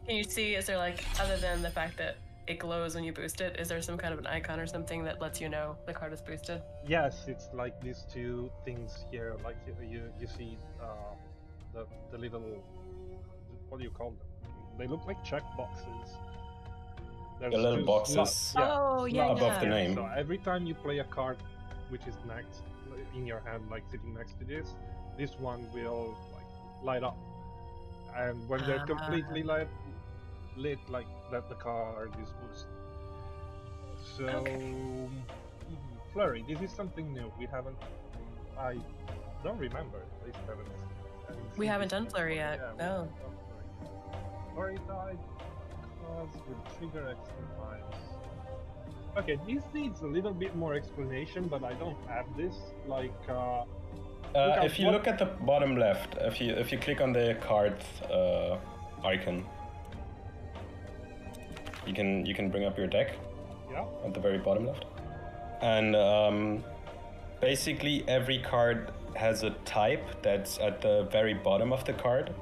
S2: Can you see? Is there like, other than the fact that it glows when you boost it, is there some kind of an icon or something that lets you know the card is boosted?
S1: Yes, it's like these two things here. Like you see the little, what do you call them? They look like check boxes. There's
S3: The little
S1: two
S3: boxes
S2: Oh, yeah,
S3: above the
S2: yeah.
S3: name.
S1: So every time you play a card which is next in your hand, like sitting next to this one will like light up, and when they're completely lit, like that, the card is boosted. So Flurry, this is something new. We haven't. I don't remember. At least haven't
S2: We
S1: seen
S2: haven't
S1: this
S2: done Flurry
S1: before.
S2: yet,
S1: Yeah, we
S2: no.
S1: haven't done Flurry. Flurry type cards will trigger extra times. Okay, this needs a little bit more explanation, but I don't have this. Like,
S3: If you look at the bottom left, if you click on the card icon, you can bring up your deck
S1: yeah.
S3: at the very bottom left, and basically every card has a type that's at the very bottom of the card.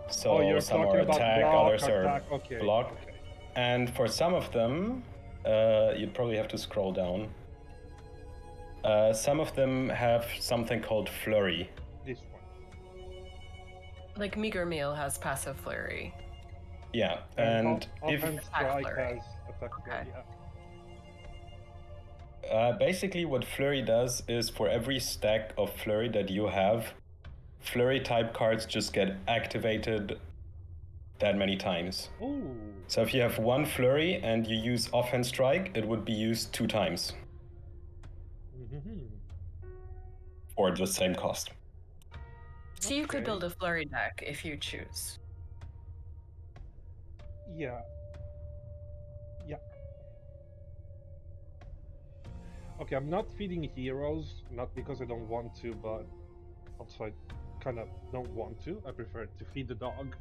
S3: So
S1: Oh, you're
S3: some are
S1: talking about
S3: attack,
S1: block,
S3: others
S1: attack.
S3: are
S1: Okay.
S3: block,
S1: Okay.
S3: and for some of them, you'd probably have to scroll down. Some of them have something called Flurry.
S1: This one.
S2: Like Meager Meal has passive Flurry.
S3: Yeah, and if
S1: Offense
S2: Attack
S1: strike
S2: flurry.
S1: has attack
S2: Okay.
S1: flurry, yeah.
S3: basically what Flurry does is for every stack of Flurry that you have, Flurry type cards just get activated that many times.
S1: Ooh.
S3: So if you have one Flurry and you use Offense Strike, it would be used 2 times
S1: Mm-hmm.
S3: for the same cost.
S2: So you could
S1: Okay.
S2: build a Flurry deck if you choose.
S1: Yeah. Yeah. Okay, I'm not feeding heroes, not because I don't want to, but also I kind of don't want to. I prefer to feed the dog.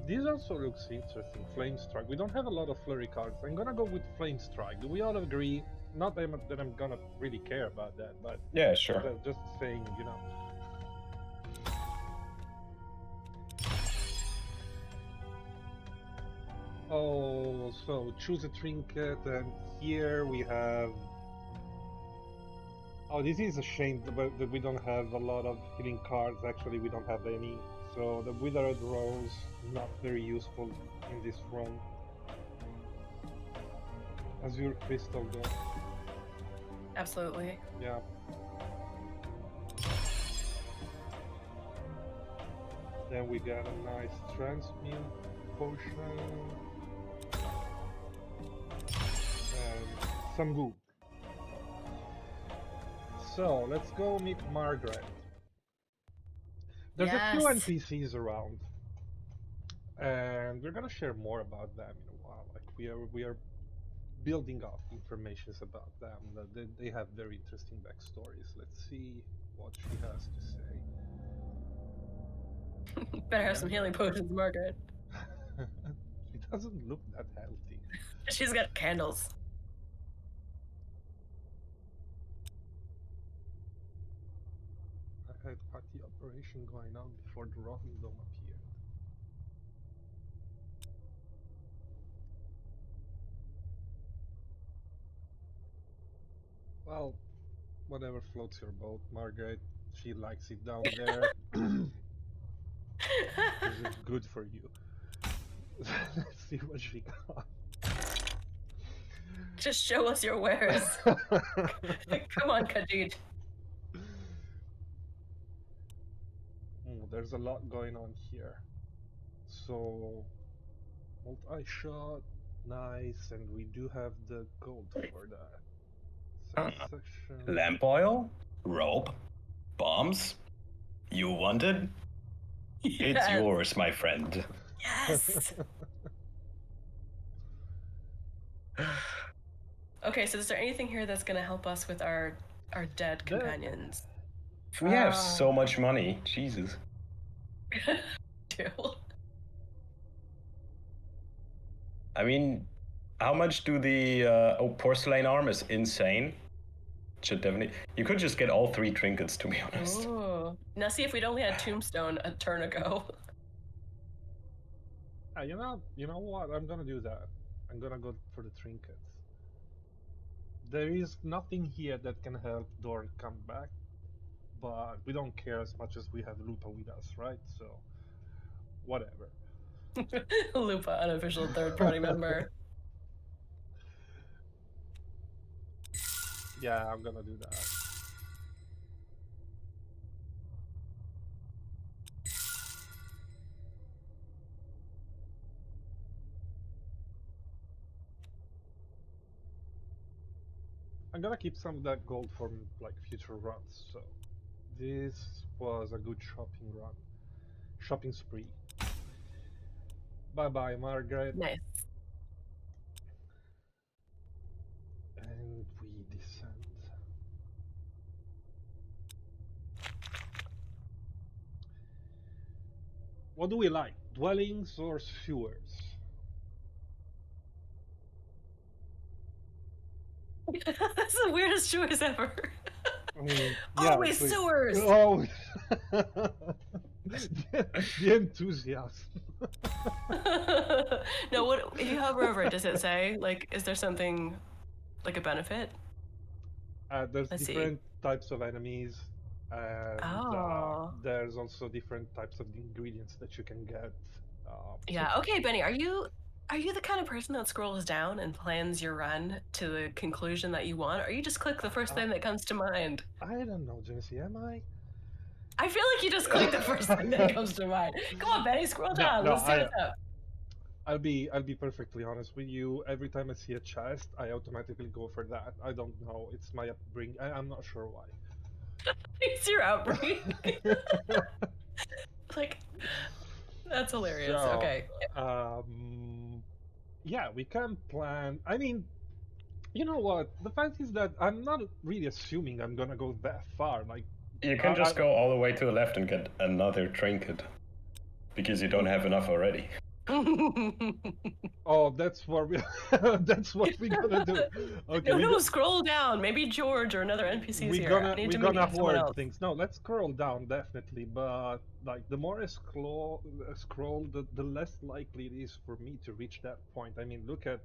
S1: This also looks interesting. Flame Strike. We don't have a lot of flurry cards. I'm gonna go with Flame Strike. Do we all agree? Not that I'm gonna really care about that, but
S3: Yeah, sure.
S1: just saying, you know. Oh, so choose a trinket, and here we have Oh, this is a shame that we don't have a lot of healing cards. Actually, we don't have any. So the Withered Rose, not very useful in this run. Azure Crystal, though.
S2: Absolutely.
S1: Yeah. Then we got a nice Transmute Potion. And some goop. So, let's go meet Margaret. There's a few
S2: Yes.
S1: NPCs around. And we're gonna share more about them in a while. Like we are building up information about them. They have very interesting backstories. Let's see what she has to say.
S2: Better have some healing potions, Margaret.
S1: She doesn't look that healthy.
S2: She's got candles.
S1: I had quite the operation going on before the Rotten Dome appeared. Well, whatever floats your boat, Margaret. She likes it down there. This is good for you. Let's see what she got.
S2: Just show us your wares. Come on, Khajiit.
S1: There's a lot going on here. So, multi-shot, nice, and we do have the gold for that. Section.
S3: Lamp oil, rope, bombs. You want it? It's
S2: Yes.
S3: yours, my friend.
S2: Yes. Okay, so is there anything here that's gonna help us with our dead
S1: There-
S2: companions?
S3: We have so much money. Jesus.
S2: Too.
S3: I mean, how much do the porcelain arm is insane? Should definitely. You could just get all 3 trinkets, to be honest.
S2: Ooh. Now see if we'd only had Tombstone a turn ago.
S1: You know what? I'm gonna do that. I'm gonna go for the trinkets. There is nothing here that can help Dorn come back, but we don't care as much as we have Lupa with us, right? So, whatever.
S2: Lupa, unofficial third-party member.
S1: Yeah, I'm gonna do that. I'm gonna keep some of that gold for like future runs. So this was a good shopping spree. Bye bye, Margaret.
S2: Nice.
S1: And we descend. What do we like? Dwellings or sewers?
S2: That's the weirdest choice ever.
S1: I mean,
S2: Always
S1: it's like-
S2: sewers.
S1: Oh, the enthusiasm.
S2: No, what if you hover over it? Does it say like? Is there something like a benefit?
S1: There's
S2: Let's see.
S1: different types of enemies, and
S2: Oh.
S1: there's also different types of ingredients that you can get.
S2: Yeah. Okay, Benny, are you the kind of person that scrolls down and plans your run to the conclusion that you want, or you just click the first thing that comes to mind?
S1: I don't know, Genesee, am I?
S2: I feel like you just click the first thing that comes to mind. Come on, Benny, scroll down.
S1: no,
S2: Let's see what's up.
S1: I'll be perfectly honest with you. Every time I see a chest, I automatically go for that. I don't know. It's my upbringing. I'm not sure why.
S2: It's your outbreak. Like, that's hilarious.
S1: So,
S2: Okay.
S1: Yeah, we can plan. I mean, you know what? The fact is that I'm not really assuming I'm gonna go that far. Like,
S3: You can just
S1: I-
S3: go all the way to the left and get another trinket. Because you don't have enough already.
S1: oh, that's what we that's what we're gonna do. Okay,
S2: No, scroll down. Maybe George or another NPC's
S1: we're
S2: here.
S1: gonna
S2: I need
S1: we're
S2: to
S1: gonna
S2: meet someone
S1: hoard
S2: else.
S1: things. No, let's scroll down definitely, but like the more I scroll, the less likely it is for me to reach that point. I mean, look at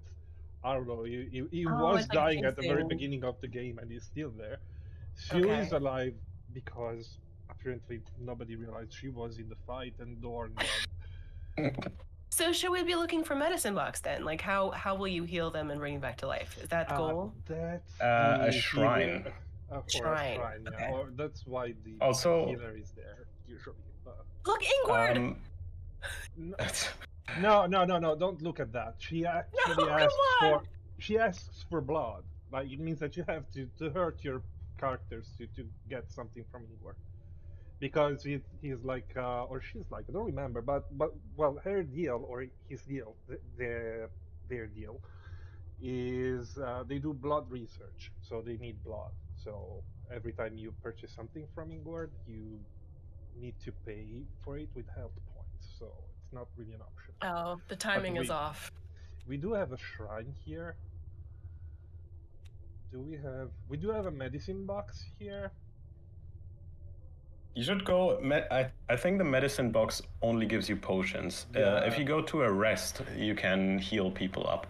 S1: Arlo. He
S2: Oh,
S1: was
S2: it's like
S1: dying at the very
S2: pacing.
S1: beginning of the game, and he's still there. She
S2: Okay.
S1: is alive because apparently nobody realized she was in the fight and Dorn.
S2: So should we be looking for medicine box then? Like how will you heal them and bring them back to life? Is that the goal?
S1: That's
S3: A
S1: the
S3: shrine.
S1: healer, or a
S2: Shrine,
S1: shrine, yeah.
S2: okay.
S1: Or that's why the
S3: Also-
S1: healer is there usually.
S2: Look, Ingward!
S1: N- no! Don't look at that. She actually
S2: come
S1: asks
S2: on!
S1: for. She asks for blood. Like it means that you have to hurt your characters to get something from Igor, because he's like or she's like, I don't remember, but well, her deal or his deal, their deal is they do blood research, so they need blood. So every time you purchase something from Ingord, you need to pay for it with health points. So it's not really an option.
S2: Oh, the timing is off.
S1: We do have a shrine here. We do have a medicine box here.
S3: You should go. I think the medicine box only gives you potions.
S1: Yeah.
S3: If you go to a rest, you can heal people up.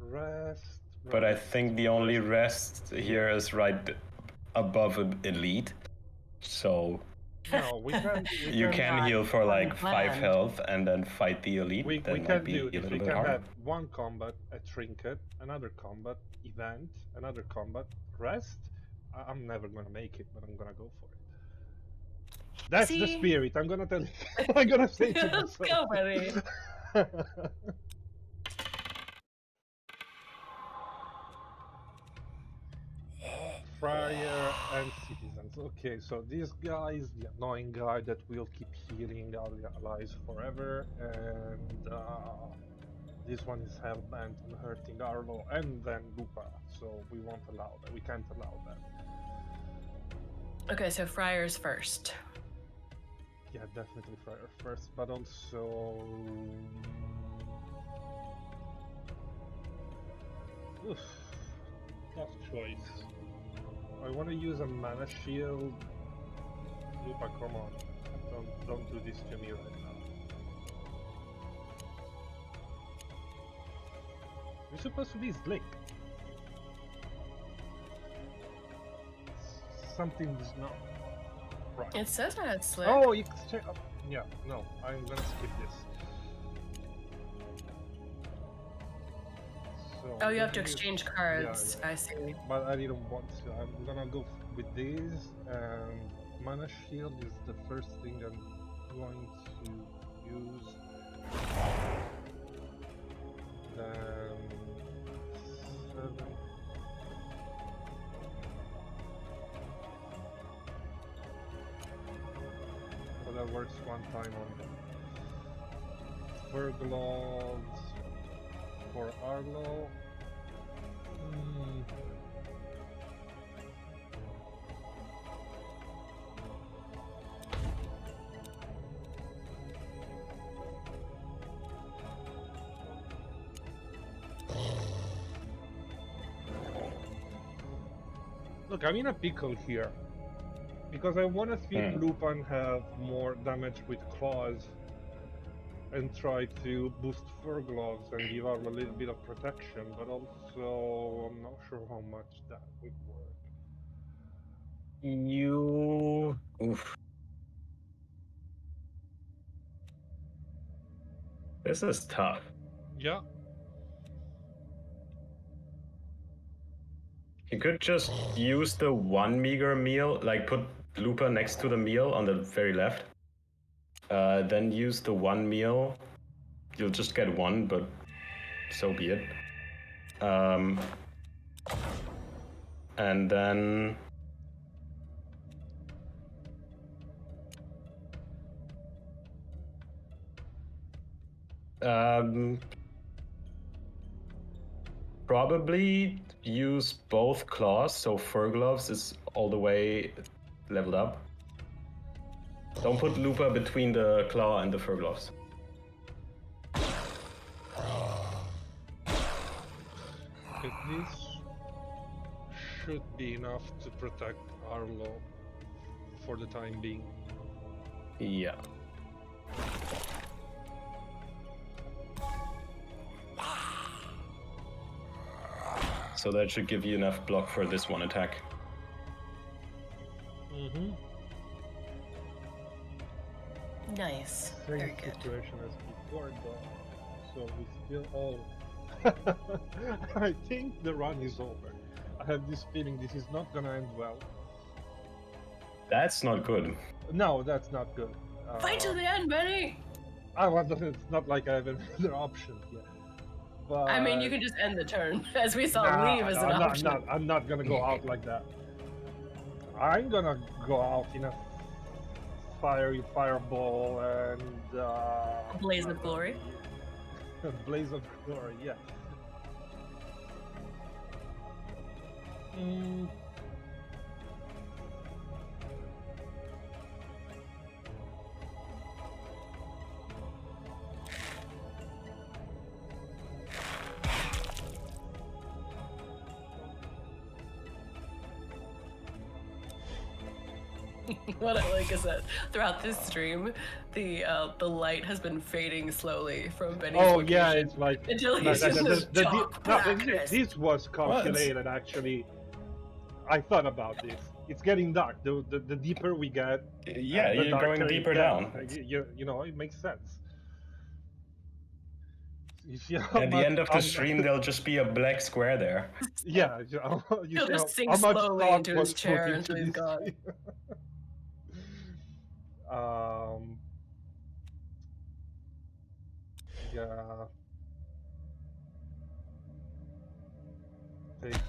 S1: Rest.
S3: But I think the only rest here is right above elite. So
S1: No, we can.
S3: you can heal for like 5
S2: Unplanned.
S3: health and then fight the elite.
S1: We
S3: That might
S1: can
S3: be
S1: do
S3: a
S1: this.
S3: little
S1: We
S3: bit
S1: can
S3: harder.
S1: have one combat, a trinket, another combat, event, another combat, rest. I'm never gonna make it, but I'm gonna go for it. That's the
S2: See?
S1: spirit. I'm gonna tell you. I'm gonna say to
S2: Let's
S1: myself.
S2: go, buddy.
S1: Friar and citizens. Okay, so this guy is the annoying guy that will keep healing our allies forever, and this one is hell bent on hurting Arlo and then Lupa. So we won't allow that. We can't allow that.
S2: Okay, so Friars first.
S1: Yeah, definitely Friar first, but also. Oof, tough choice. I want to use a mana shield. Lupa, come on. Don't do this to me right now. You're supposed to be Slick. Something's not right.
S2: It says I had slip.
S1: Oh, yeah, no, I'm gonna skip this. So,
S2: Oh, you have to
S1: let me-
S2: exchange cards.
S1: yeah.
S2: I see.
S1: But I didn't want to. I'm gonna go with this, and mana shield is the first thing I'm going to use. Then 7. So that works one time on fur gloves for Arlo. Look, I'm in a pickle here. Because I want to see Lupin have more damage with claws and try to boost fur gloves and give out a little bit of protection, but also I'm not sure how much that would work.
S3: You. Oof. This is tough.
S1: Yeah.
S3: You could just use the 1 meager meal, like put Looper next to the meal on the very left. Then use the 1 meal. You'll just get 1, but so be it. And then probably use both claws, so fur gloves is all the way leveled up. Don't put Looper between the claw and the fur gloves.
S1: But this should be enough to protect Arlo for the time being.
S3: Yeah. So that should give you enough block for this one attack.
S1: Mm-hmm.
S2: Nice.
S1: Same
S2: Very good.
S1: situation as before, though. So we still all. I think the run is over. I have this feeling this is not gonna end well.
S3: That's not good.
S1: No, that's not good.
S2: Fight to the end, Benny!
S1: It's not like I have another option here. But
S2: I mean, you can just end the turn, as we saw
S1: Nah,
S2: leave as
S1: no,
S2: an option.
S1: I'm not gonna go out like that. I'm gonna go out in a fiery fireball and
S2: Blaze of glory.
S1: Blaze of glory, yeah. Mm.
S2: What I like is that throughout this stream, the light has been fading slowly from Benny's
S1: Oh
S2: location
S1: yeah, it's like
S2: until
S1: no,
S2: he's just this
S1: the-
S2: dark
S1: no,
S2: blackness.
S1: this was calculated actually. I thought about this. It's getting dark. The deeper we get,
S3: Yeah,
S1: the
S3: you're
S1: darker
S3: going
S1: it
S3: deeper
S1: gets.
S3: down.
S1: You know, it makes sense. You see how
S3: At the
S1: much-
S3: end of the stream, there'll just be a black square there.
S1: Yeah, you
S2: He'll
S1: see
S2: just sink
S1: how much
S2: slowly
S1: thought
S2: into
S1: was
S2: his
S1: put
S2: chair
S1: into
S2: until he's
S1: this
S2: gone.
S1: stream. Yeah. Take this,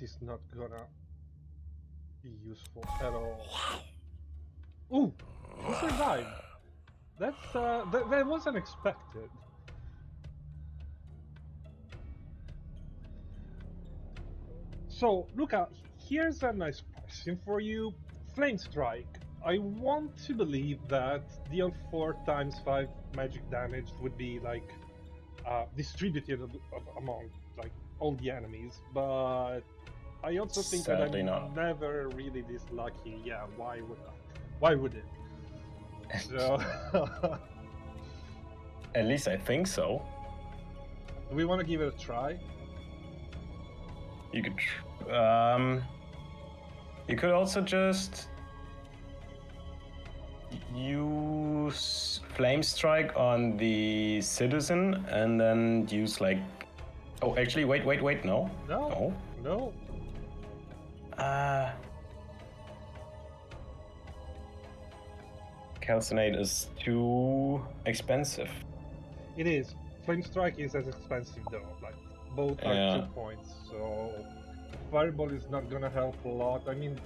S1: this is not gonna be useful at all. Ooh, you survived. That's that was unexpected. So, Luca, here's a nice question for you. Flame Strike. I want to believe that deal 4 times 5 magic damage would be like distributed among like all the enemies, but I also think that
S3: Sadly
S1: I'm
S3: not.
S1: never really this lucky. Yeah, why would I? Why would it? So,
S3: At least I think so.
S1: do we want to give it a try?
S3: You could, you could also just use Flame Strike on the citizen, and then use like. Oh, actually, wait, no,
S1: No, no.
S3: Calcinate is too expensive.
S1: It is. Flame Strike is as expensive though. Like both are
S3: Yeah.
S1: 2 points, so Fireball is not gonna help a lot. I mean,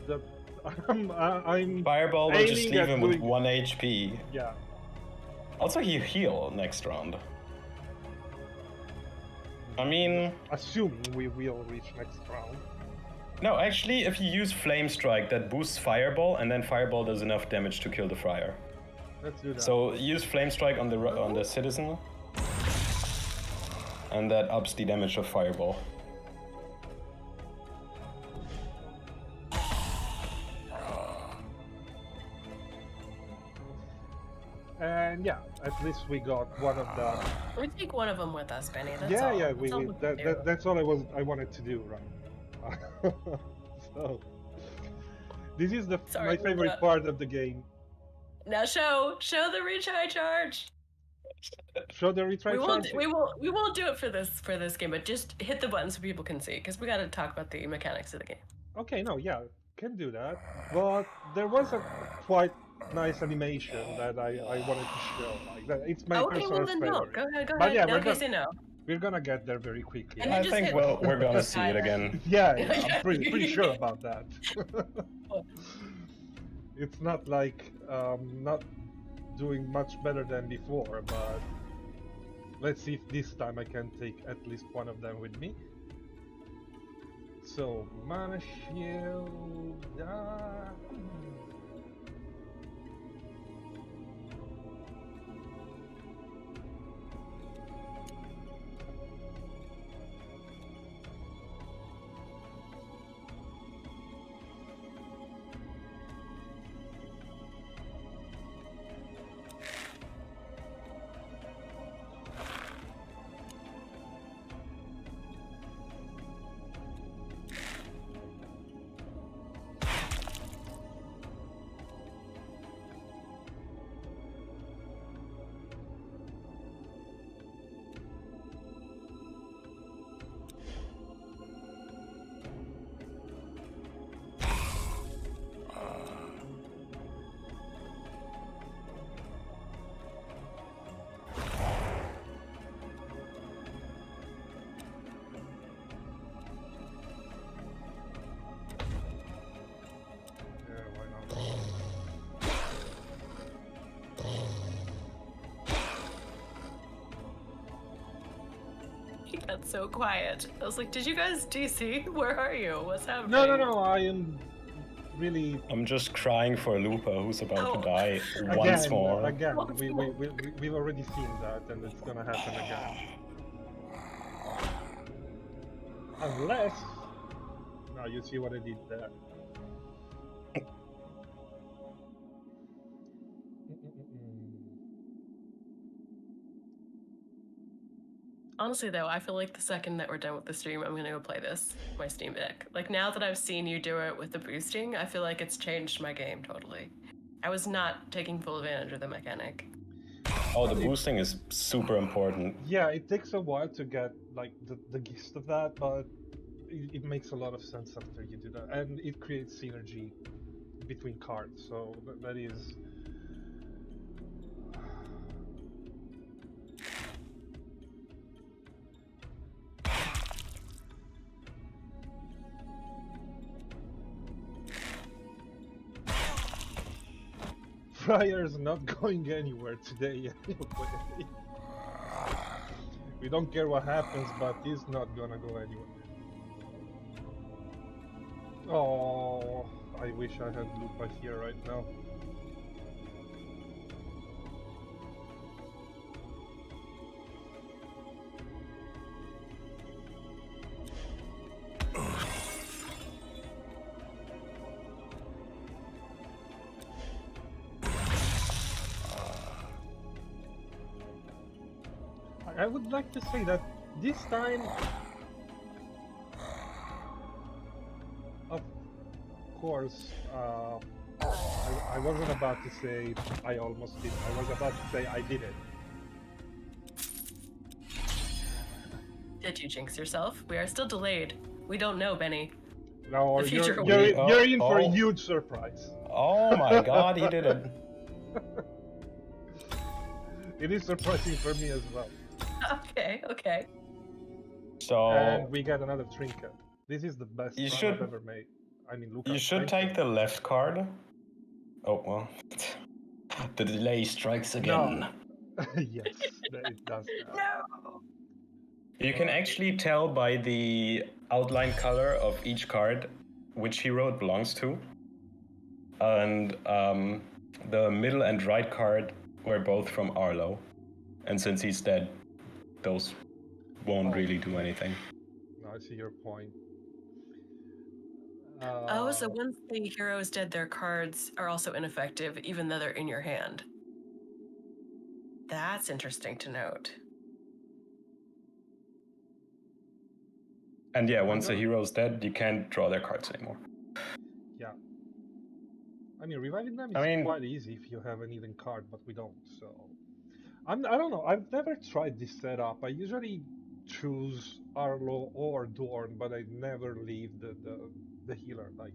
S1: I'm
S3: Fireball will just
S1: aiming
S3: leave
S1: at
S3: him with
S1: doing-
S3: 1 HP.
S1: yeah.
S3: Also, he heal next round. I mean,
S1: Assuming we will reach next round.
S3: no, actually, if you use Flame Strike, that boosts Fireball, and then Fireball does enough damage to kill the Friar.
S1: Let's do that.
S3: So use Flame Strike on the citizen, and that ups the damage of Fireball.
S1: And yeah, at least we got one of the.
S2: We take one of them with us, Benny. That's
S1: yeah,
S2: all.
S1: yeah.
S2: That's all we can do.
S1: That's all I wanted to do, right? So this is
S2: Sorry,
S1: my favorite
S2: Luca.
S1: part of the game.
S2: Now show the retry charge.
S1: Show the retry
S2: We
S1: charge.
S2: won't do it for this game, but just hit the button so people can see, because we got to talk about the mechanics of the game.
S1: Okay, no, yeah, can do that. But there was a quite nice animation that I wanted to show. Like that, it's my
S2: Okay,
S1: personal
S2: well then no.
S1: favorite.
S2: Go ahead.
S1: But yeah,
S2: no,
S1: we're
S2: okay,
S1: gonna-
S2: say no.
S1: We're gonna get there very quickly.
S2: And then
S3: I
S2: just
S3: think
S2: hit-
S3: we're gonna see it again.
S1: Yeah, I'm pretty sure about that. It's not like not doing much better than before, but let's see if this time I can take at least one of them with me. So, mana shield.
S2: so quiet. I was like, did you guys DC? Where are you? What's happening?
S1: No, I am really...
S3: I'm just crying for Lupa, who's about to
S2: Oh.
S3: die once more.
S1: Again,
S2: Once more.
S1: we've already seen that, and it's gonna happen again. Unless... Now you see what I did there.
S2: Honestly, though, I feel like the second that we're done with the stream, I'm gonna go play this on my Steam Deck. Like, now that I've seen you do it with the boosting, I feel like it's changed my game totally. I was not taking full advantage of the mechanic.
S3: Oh, the boosting is super important.
S1: Yeah, it takes a while to get like the gist of that, but it makes a lot of sense after you do that, and it creates synergy between cards. So that is. Friar's not going anywhere today anyway. We don't care what happens, but he's not gonna go anywhere. Oh, I wish I had Lupa here right now. I would like to say that this time, of course, I wasn't about to say I almost did. I was about to say I did it.
S2: Did you jinx yourself? We are still delayed. We don't know, Benny.
S1: No,
S2: The future
S1: you're in for a
S3: Oh.
S1: huge surprise.
S3: Oh my god, he did it.
S1: It is surprising for me as well.
S2: Okay, okay.
S3: So
S1: And we got another trinket. This is the best
S3: You
S1: run
S3: should-
S1: I've ever made. I mean, Luca,
S3: you should
S1: thank
S3: take the left card. Oh well. The delay strikes again.
S1: Yes, it does that.
S2: No!
S3: You can actually tell by the outline color of each card which hero it belongs to. And the middle and right card were both from Arlo. And since he's dead, those won't really do anything.
S1: No, I see your point.
S2: Oh, so once the hero is dead, their cards are also ineffective, even though they're in your hand. That's interesting to note.
S3: And yeah, once a hero's dead, you can't draw their cards anymore.
S1: Yeah. I mean, reviving them is
S3: I mean-
S1: quite easy if you have an even card, but we don't, so... I don't know, I've never tried this setup. I usually choose Arlo or Dorn, but I never leave the healer. Like,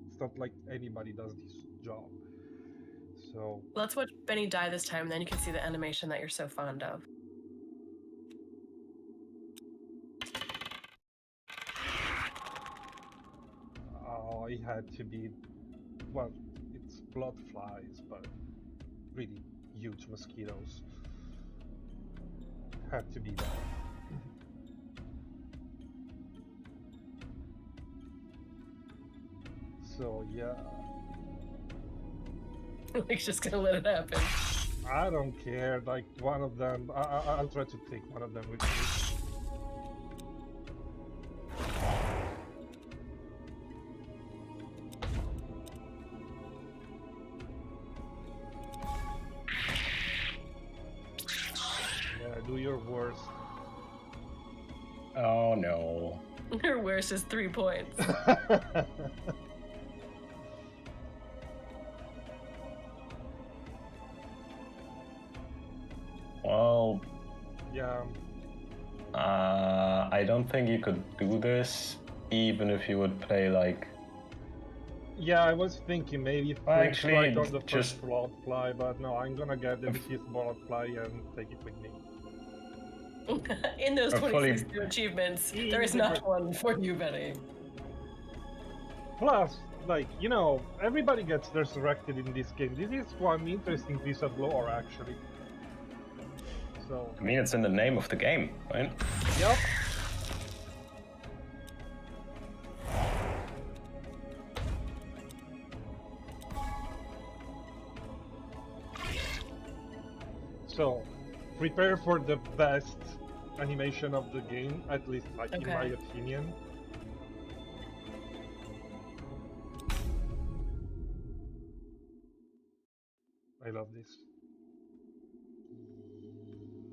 S1: it's not like anybody does this job. So,
S2: Let's watch Benny die this time, then you can see the animation that you're so fond of.
S1: oh, it had to be... Well, it's blood flies, but really huge mosquitoes. Had to be that. So yeah,
S2: Like, just gonna let it happen.
S1: I don't care. Like one of them, I'll try to take one of them with me. Yeah, do your worst.
S3: Oh no.
S2: Her worst is 3 points.
S3: Well,
S1: Yeah,
S3: I don't think you could do this, even if you would play like.
S1: yeah. I was thinking maybe
S3: Well,
S1: Flame
S3: actually,
S1: Strike on the
S3: just-
S1: first blood fly, but no, I'm gonna get the fifth blood fly and take it with me.
S2: In those
S3: Or fully-
S2: 26 new achievements, there is not one for you, Benny.
S1: Plus, like, you know, everybody gets resurrected in this game. This is one interesting piece of lore, actually. So,
S3: I mean, it's in the name of the game, right?
S1: yep. So, prepare for the best animation of the game, at least like in my
S2: Okay.
S1: opinion. I love this.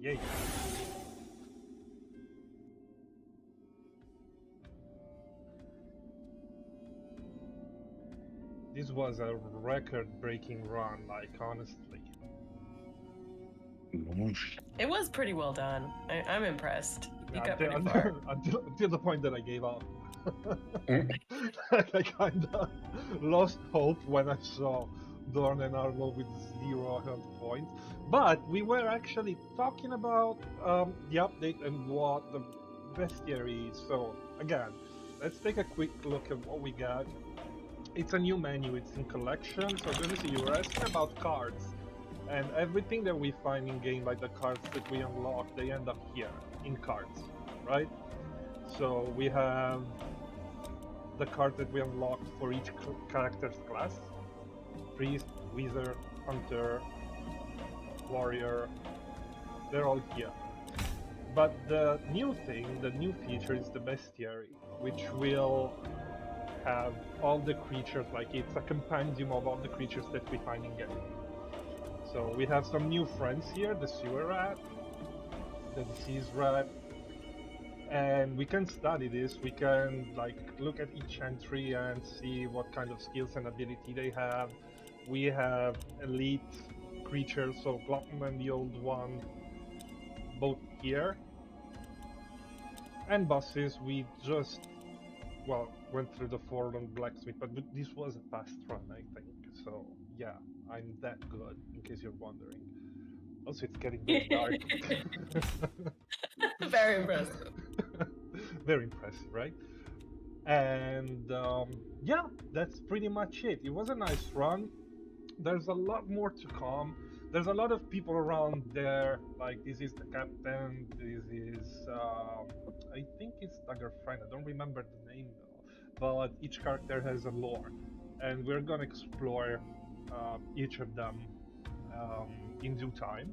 S1: Yay. This was a record-breaking run, like honestly.
S2: It was pretty well done. I'm impressed. You got
S1: Until,
S2: pretty far.
S1: until the point that I gave up.
S3: Mm.
S1: I kinda lost hope when I saw Dorn and Arlo with 0 health points. But we were actually talking about the update and what the bestiary is. So again, let's take a quick look at what we got. It's a new menu, it's in collection. So basically you were asking about cards. And everything that we find in game, like the cards that we unlock, they end up here, in cards, right? So we have the card that we unlocked for each character's class. Priest, Wizard, Hunter, Warrior, they're all here. But the new thing, the new feature is the Bestiary, which will have all the creatures, like it's a compendium of all the creatures that we find in game. So we have some new friends here, the sewer rat, the disease rat, and we can study this. We can like look at each entry and see what kind of skills and ability they have. We have elite creatures, so Glutton and the Old One, both here. And bosses, we just, well, went through the Forlorn Blacksmith, but this was a fast run, I think. So yeah, I'm that good, in case you're wondering. Also, it's getting very dark.
S2: Very impressive.
S1: Very impressive, right? And yeah, that's pretty much it. It was a nice run. There's a lot more to come. There's a lot of people around there. Like, this is the captain. This is, I think it's Dagger Friend. I don't remember the name though. But each character has a lore, and we're gonna explore each of them in due time.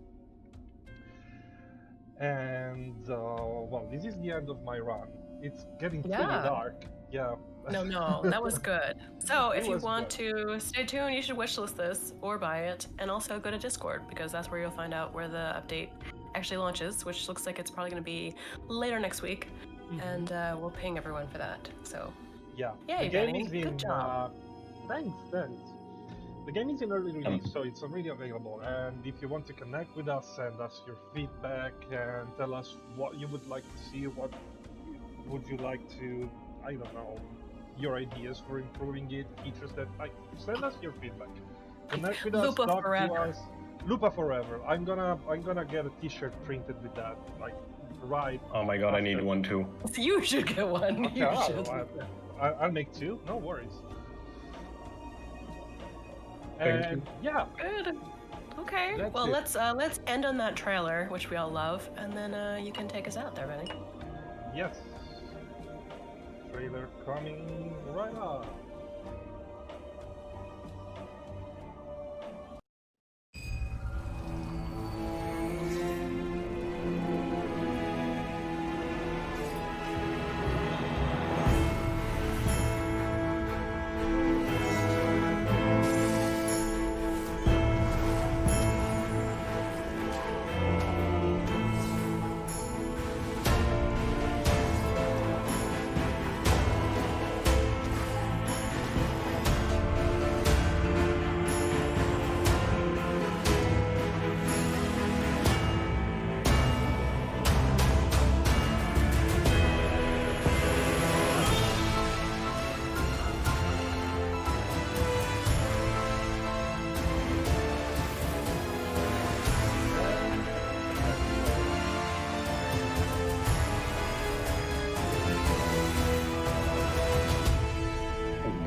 S1: And well, this is the end of my run. It's getting pretty
S2: Yeah.
S1: dark. Yeah.
S2: No, that was good. So
S1: It
S2: if you
S1: was
S2: want to stay tuned, you should wishlist this or buy it, and also go to Discord, because that's where you'll find out where the update actually launches, which looks like it's probably going to be later next week, and we'll ping everyone for that. So
S1: Yeah.
S2: Yay,
S1: the game
S2: Benny.
S1: is in.
S2: Good job.
S1: Thanks. The game is in early release, so it's already available. And if you want to connect with us, send us your feedback and tell us what you would like to see. What would you like to? I don't know. Your ideas for improving it, features that like. Send us your feedback. Connect with us.
S2: Lupa
S1: Talk
S2: forever.
S1: to us. Lupa forever. I'm gonna get a T-shirt printed with that. Like, right.
S3: Oh my god, I need
S1: after.
S3: one too.
S2: you should get one.
S1: Okay,
S2: You
S1: I'll,
S2: should.
S1: I'll make 2. No worries.
S3: Thank
S1: And
S3: you.
S1: yeah,
S2: Good. Okay.
S1: That's
S2: Well,
S1: it.
S2: let's end on that trailer, which we all love, and then you can take us out there, Benny.
S1: yes. Trailer coming right up.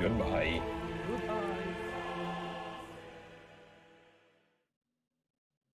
S3: Goodbye.
S1: Goodbye.